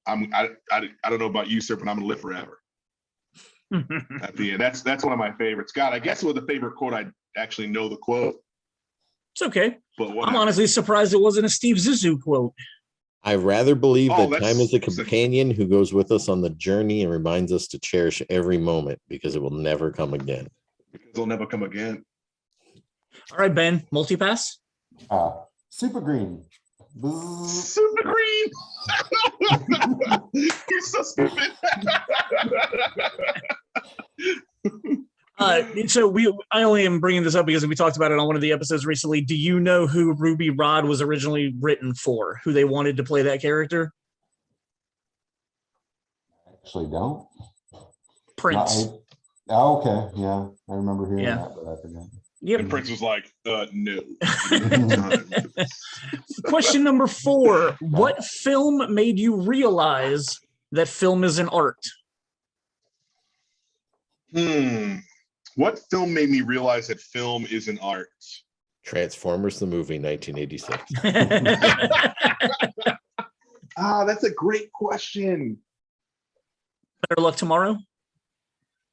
don't know about you, sir, but I'm gonna live forever. At the end, that's one of my favorites. God, I guess it was a favorite quote. I actually know the quote. It's okay. But I'm honestly surprised it wasn't a Steve Zissou quote. I rather believe that time is a companion who goes with us on the journey and reminds us to cherish every moment because it will never come again. Because it'll never come again. All right, Ben, multipass. Super Green. Super Green. You're so stupid. I only am bringing this up because we talked about it on one of the episodes recently. Do you know who Ruby Rhod was originally written for? Who they wanted to play that character? Actually, don't. Prince. Okay, yeah, I remember hearing that, but I forgot. Yep. And Prince was like, no. Question number 4. What film made you realize that film is an art? What film made me realize that film is an art? Transformers the movie, 1986. That's a great question. Better Luck Tomorrow?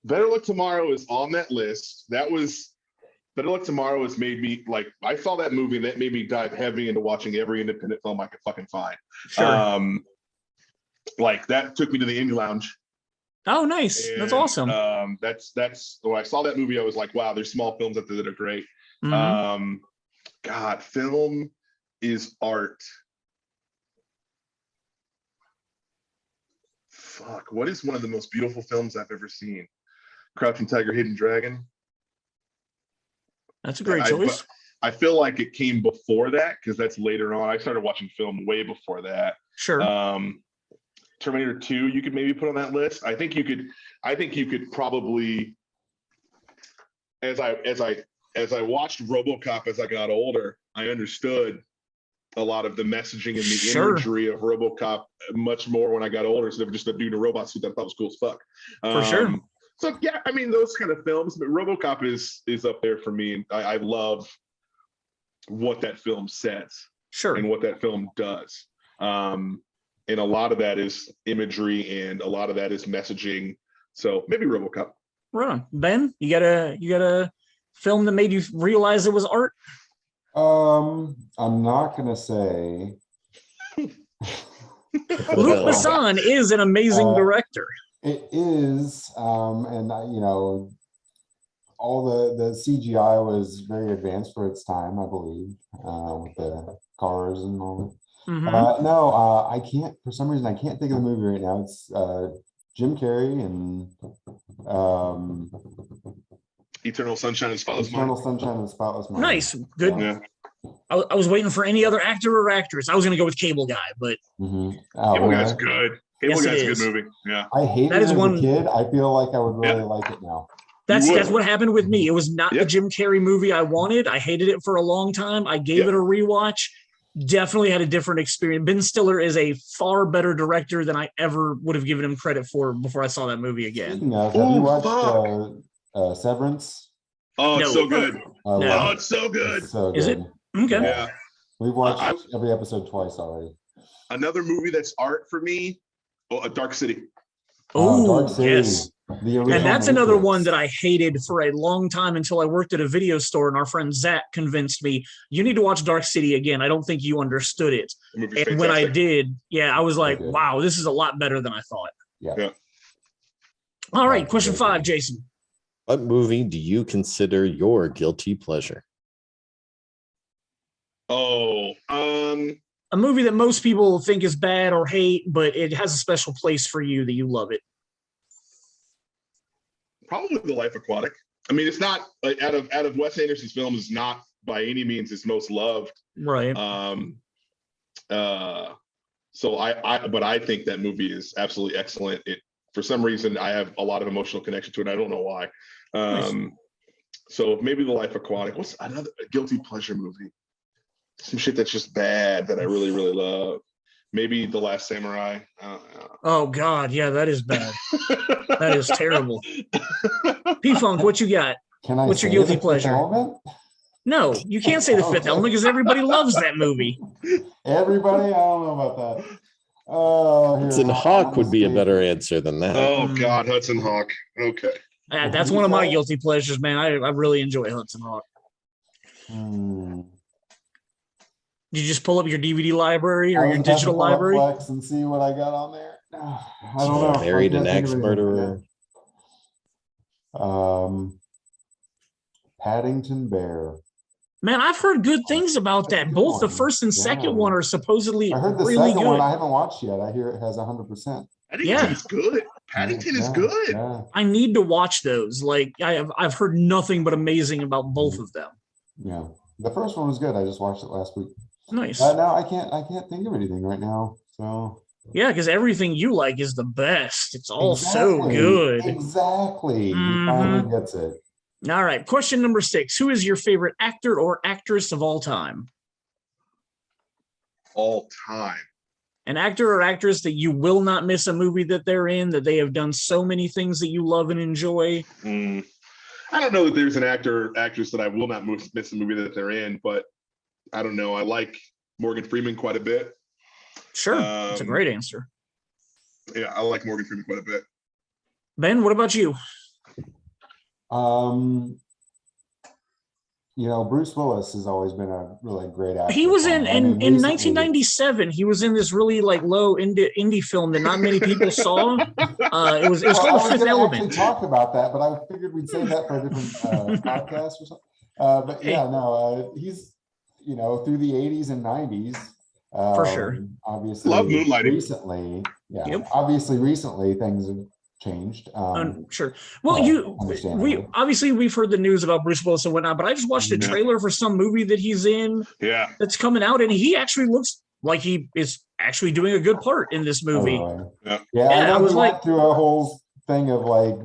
Better Luck Tomorrow is on that list. Better Luck Tomorrow has made me, like, I saw that movie and that made me dive heavy into watching every independent film I could fucking find. Sure. Like, that took me to the Indie Lounge. Oh, nice. That's awesome. That's when I saw that movie, I was like, wow, there's small films out there that are great. Mm-hmm. God, film is art. Fuck, what is one of the most beautiful films I've ever seen? Crouching Tiger, Hidden Dragon. That's a great choice. I feel like it came before that because that's later on. I started watching film way before that. Sure. Terminator 2, you could maybe put on that list. I think you could probably, as I watched RoboCop as I got older, I understood a lot of the messaging and the imagery of RoboCop much more when I got older, instead of just a dude in a robot suit that I thought was cool as fuck. For sure. So yeah, I mean, those kind of films, but RoboCop is up there for me. I love what that film says, and what that film does. And a lot of that is imagery, and a lot of that is messaging. So maybe RoboCop. Right on. Ben, you got a film that made you realize it was art? I'm not gonna say. Luc Besson is an amazing director. It is, and all the CGI was very advanced for its time, I believe, with the cars and all. Mm-hmm. I can't, for some reason, I can't think of the movie right now. It's Jim Carrey and Eternal Sunshine of the Spotless Mind. Eternal Sunshine of the Spotless Mind. Nice, good. Yeah. I was waiting for any other actor or actress. I was going to go with Cable Guy, but Cable Guy's good. Cable Guy's a good movie. Yeah, I hated it as a kid. I feel like I would really like it now. That's what happened with me. It was not the Jim Carrey movie I wanted. I hated it for a long time. I gave it a rewatch. Definitely had a different experience. Ben Stiller is a far better director than I ever would have given him credit for before I saw that movie again. Have you watched Severance? Oh, it's so good. No. It's so good. It's so good. Is it? Okay. Yeah. We've watched every episode twice already. Another movie that's art for me, Dark City. Oh, Dark City. Yes. And that's another one that I hated for a long time until I worked at a video store, and our friend Zach convinced me, you need to watch Dark City again. I don't think you understood it. And when I did, I was like, wow, this is a lot better than I thought. Yeah. All right, question 5, Jason. What movie do you consider your guilty pleasure? A movie that most people think is bad or hate, but it has a special place for you that you love it. Probably The Life Aquatic. I mean, it's not like out of Wes Anderson's films, it's not by any means his most loved. Right. So I think that movie is absolutely excellent. It, for some reason, I have a lot of emotional connection to it. I don't know why. Nice. So maybe The Life Aquatic. What's another guilty pleasure movie? Some shit that's just bad that I really, really love. Maybe The Last Samurai. Oh God, yeah, that is bad. That is terrible. P-Funk, what you got? What's your guilty pleasure? No, you can't say The Fifth Element because everybody loves that movie. Everybody? I don't know about that. Oh, Hudson Hawk would be a better answer than that. Oh God, Hudson Hawk. Okay. That's one of my guilty pleasures, man. I really enjoy Hudson Hawk. Did you just pull up your DVD library or your digital library? And see what I got on there. I don't know. Married an ex-murderer. Paddington Bear. Man, I've heard good things about that. Both the first and second one are supposedly I heard the really second good. one I haven't watched yet. I hear it has 100%. Paddington's good. Paddington is good. Yeah. I need to watch those. Like I've heard nothing but amazing about both of them. Yeah, the first one was good. I just watched it last week. Nice. No, I can't think of anything right now. So yeah, because everything you like is the best. It's all so good. Exactly. He finally gets it. All right. Question number 6. Who is your favorite actor or actress of all time? All time. An actor or actress that you will not miss a movie that they're in, that they have done so many things that you love and enjoy. I don't know that there's an actor or actress that I will not miss a movie that they're in, but I don't know. I like Morgan Freeman quite a bit. Sure. That's a great answer. Yeah, I like Morgan Freeman quite a bit. Ben, what about you? Bruce Willis has always been a really great actor. He was in 1997. He was in this really like low indie film that not many people saw. It was called The Fifth Element. Talk about that, but I figured we'd save that for a different podcast or something. But he's through the 80s and 90s. For sure. Obviously, love Moonlighting. Recently, obviously recently things have changed. Sure. Well, we've heard the news about Bruce Willis and whatnot, but I just watched a trailer for some movie that he's in. Yeah. That's coming out, and he actually looks like he is actually doing a good part in this movie. I was like through a whole thing of like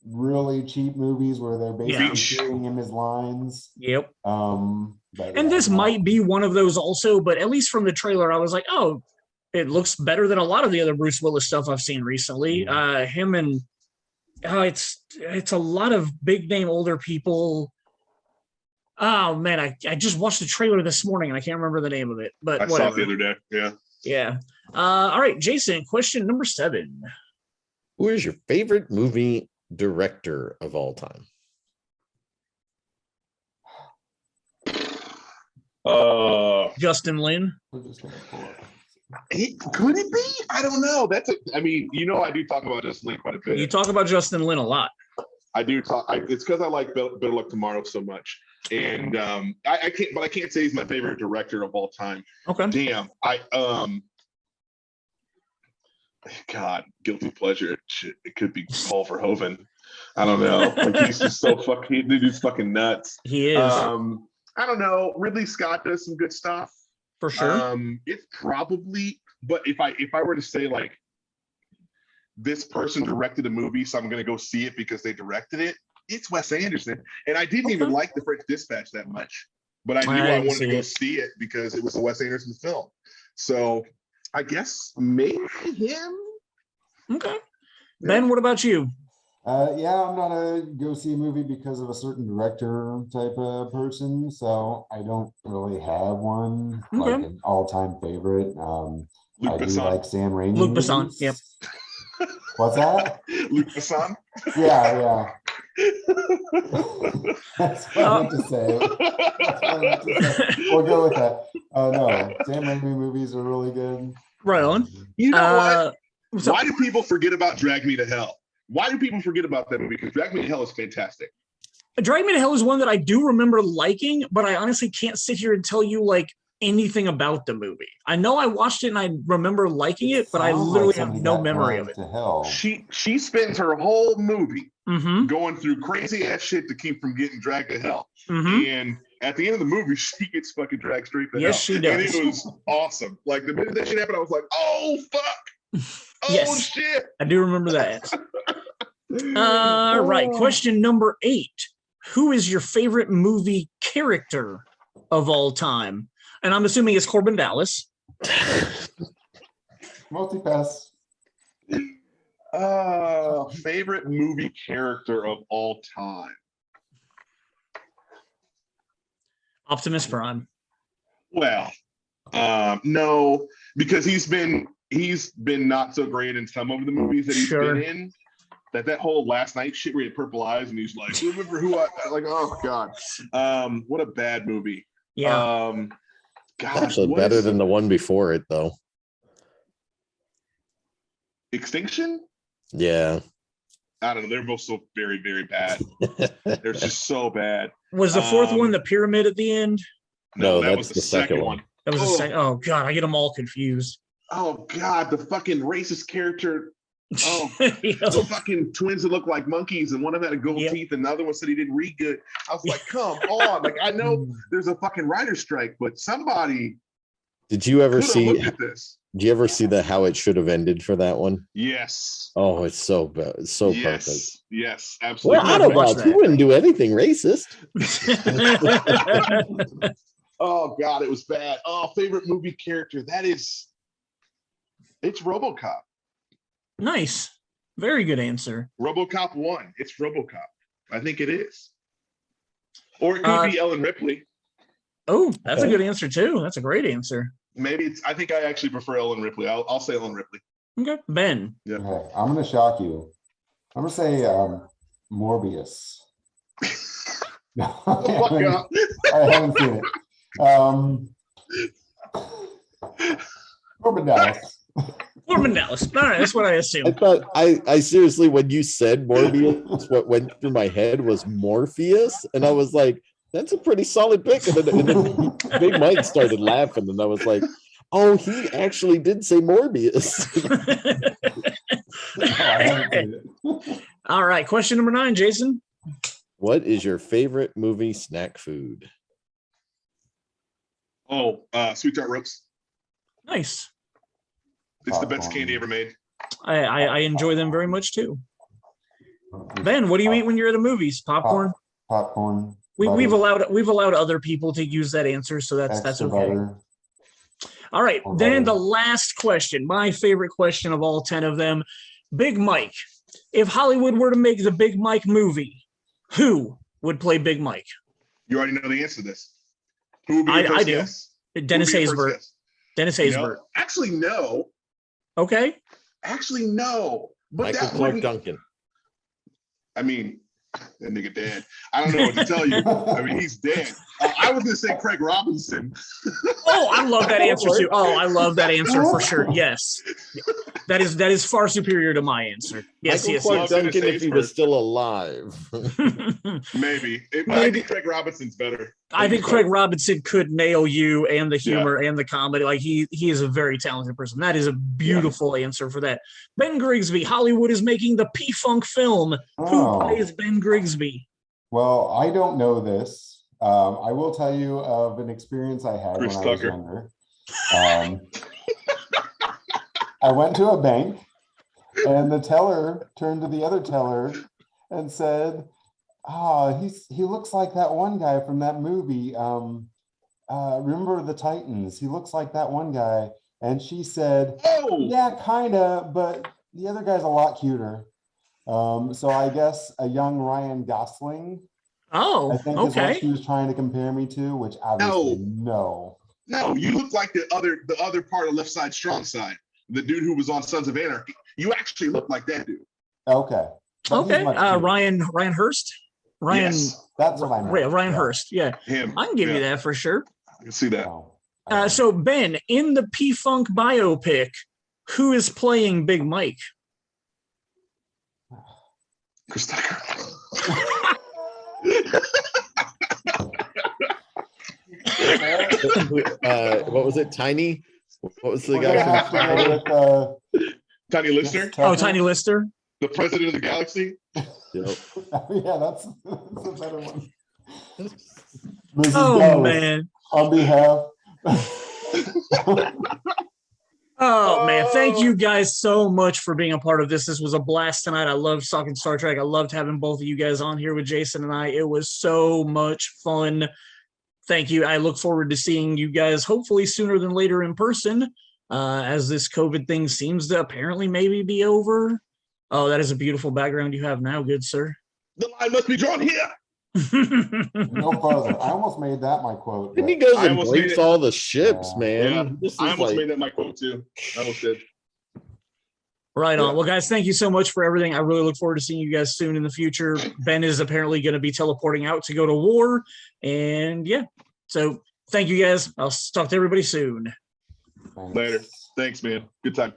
really cheap movies where they're basically giving him his lines. Yep. And this might be one of those also, but at least from the trailer, I was like, oh, it looks better than a lot of the other Bruce Willis stuff I've seen recently. Him and it's a lot of big name older people. Oh man, I just watched the trailer this morning and I can't remember the name of it, but I saw it the other day. Yeah. Yeah. All right, Jason, question number 7. Who is your favorite movie director of all time? Justin Lin. Could it be? I don't know. I do talk about Justin Lin quite a bit. You talk about Justin Lin a lot. I do talk. It's because I like Better Luck Tomorrow so much, and I can't say he's my favorite director of all time. Okay. Damn. God, guilty pleasure. It could be Paul Verhoeven. I don't know. Like he's just so fucking. Dude's fucking nuts. He is. I don't know. Ridley Scott does some good stuff. For sure. It's probably, but if I were to say like this person directed a movie, so I'm gonna go see it because they directed it, it's Wes Anderson. And I didn't even like The French Dispatch that much, but I knew I wanted to go see it because it was a Wes Anderson film. So I guess maybe him. Okay. Ben, what about you? I'm not a go see a movie because of a certain director type of person, so I don't really have one like an all-time favorite. I do like Sam Raimi. Luc Besson, yep. What's that? Luc Besson? Yeah. That's what I meant to say. We'll go with that. No, Sam Raimi movies are really good. Right on. You know what? Why do people forget about Drag Me to Hell? Why do people forget about that movie? Because Drag Me to Hell is fantastic. Drag Me to Hell is one that I do remember liking, but I honestly can't sit here and tell you like anything about the movie. I know I watched it and I remember liking it, but I literally have no memory of it. She spends her whole movie going through crazy ass shit to keep from getting dragged to hell. And at the end of the movie, she gets fucking dragged straight to hell. Yes, she does. And it was awesome. Like the minute that shit happened, I was like, oh fuck. Oh shit. I do remember that. All right. Question number 8. Who is your favorite movie character of all time? And I'm assuming it's Corbin Dallas. Multi-pass. Favorite movie character of all time. Optimus Prime. Well, no, because he's been not so great in some of the movies that he's been in. That whole Last Night shit where he had purple eyes and he's like, remember who I like? Oh god, what a bad movie. Yeah. God, actually better than the one before it though. Extinction. Yeah. I don't know. They're both so very, very bad. They're just so bad. Was the fourth one the pyramid at the end? No, that was the second one. That was the second. Oh God, I get them all confused. Oh God, the fucking racist character. Oh, the fucking twins that look like monkeys, and one of them had gold teeth, and the other one said he didn't read good. I was like, come on. Like, I know there's a fucking writer's strike, but somebody. Did you ever see? Looked at this. Did you ever see the How It Should Have Ended for that one? Yes. Oh, it's so bad. It's so perfect. Yes, absolutely. Well, Autobots, we wouldn't do anything racist. Oh God, it was bad. Oh, favorite movie character. It's RoboCop. Nice. Very good answer. RoboCop 1. It's RoboCop. I think it is. Or it could be Ellen Ripley. Oh, that's a good answer too. That's a great answer. Maybe I think I actually prefer Ellen Ripley. I'll say Ellen Ripley. Okay. Ben. Yeah. Okay. I'm going to shock you. I'm going to say Morbius. I haven't seen it. Corbin Dallas. Corbin Dallas. All right, that's what I assumed. I thought I seriously, when you said Morbius, what went through my head was Morpheus, and I was like, that's a pretty solid pick. And then Big Mike started laughing, and I was like, oh, he actually did say Morbius. All right, question number 9, Jason. What is your favorite movie snack food? Oh, Sweet Tart Ropes. Nice. It's the best candy ever made. I enjoy them very much too. Ben, what do you eat when you're at the movies? Popcorn? Popcorn. We've allowed other people to use that answer, so that's okay. Butter. All right, then the last question, my favorite question of all 10 of them. Big Mike. If Hollywood were to make the Big Mike movie, who would play Big Mike? You already know the answer to this. Who would be your I first do. guess? Dennis Haysbert. Dennis Haysbert. No, actually, no. Okay. Actually, no. But Michael Clark Duncan. I mean, that nigga dead. I don't know what to tell you. I mean, he's dead. I was going to say Craig Robinson. Oh, I love that answer too. Oh, I love that answer for sure. Yes. That is far superior to my answer. Yes, Michael Clark Duncan if he was still alive. Maybe. I think Craig Robinson's better. I think Craig Robinson could nail you and the humor and the comedy. Like he is a very talented person. That is a beautiful answer for that. Ben Grigsby, Hollywood is making the P-Funk film. Who plays Ben Grigsby? Well, I don't know this. I will tell you of an experience I had when I was younger. I went to a bank and the teller turned to the other teller and said, he looks like that one guy from that movie. Remember the Titans? He looks like that one guy. And she said, yeah, kind of, but the other guy's a lot cuter. So I guess a young Ryan Gosling. Oh, I think is what she was trying to compare me to, which obviously no. No, you look like the other part of Left Side, Strong Side. The dude who was on Sons of Anarchy. You actually look like that dude. Okay. Okay. Ryan Hurst. Yes, that's what I meant. Ryan Hurst. Yeah. Him. I can give you that for sure. I can see that. So Ben, in the P-Funk biopic, who is playing Big Mike? Chris Tucker. What was it? Tiny? What was the guy from Tiny Lister? Oh, Tiny Lister. The president of the galaxy? Yep. Yeah, that's a better one. Mrs. Dallas, man. On behalf. Oh man, thank you guys so much for being a part of this. This was a blast tonight. I loved talking Star Trek. I loved having both of you guys on here with Jason and I. It was so much fun. Thank you. I look forward to seeing you guys hopefully sooner than later in person, as this COVID thing seems to apparently maybe be over. Oh, that is a beautiful background you have now, good sir. The line must be drawn here. No further. I almost made that my quote. And he goes and breaks all the ships, man. Yeah. I almost made that my quote too. I almost did. Right on. Well, guys, thank you so much for everything. I really look forward to seeing you guys soon in the future. Ben is apparently going to be teleporting out to go to war. And yeah, so thank you guys. I'll talk to everybody soon. Later. Thanks, man. Good time.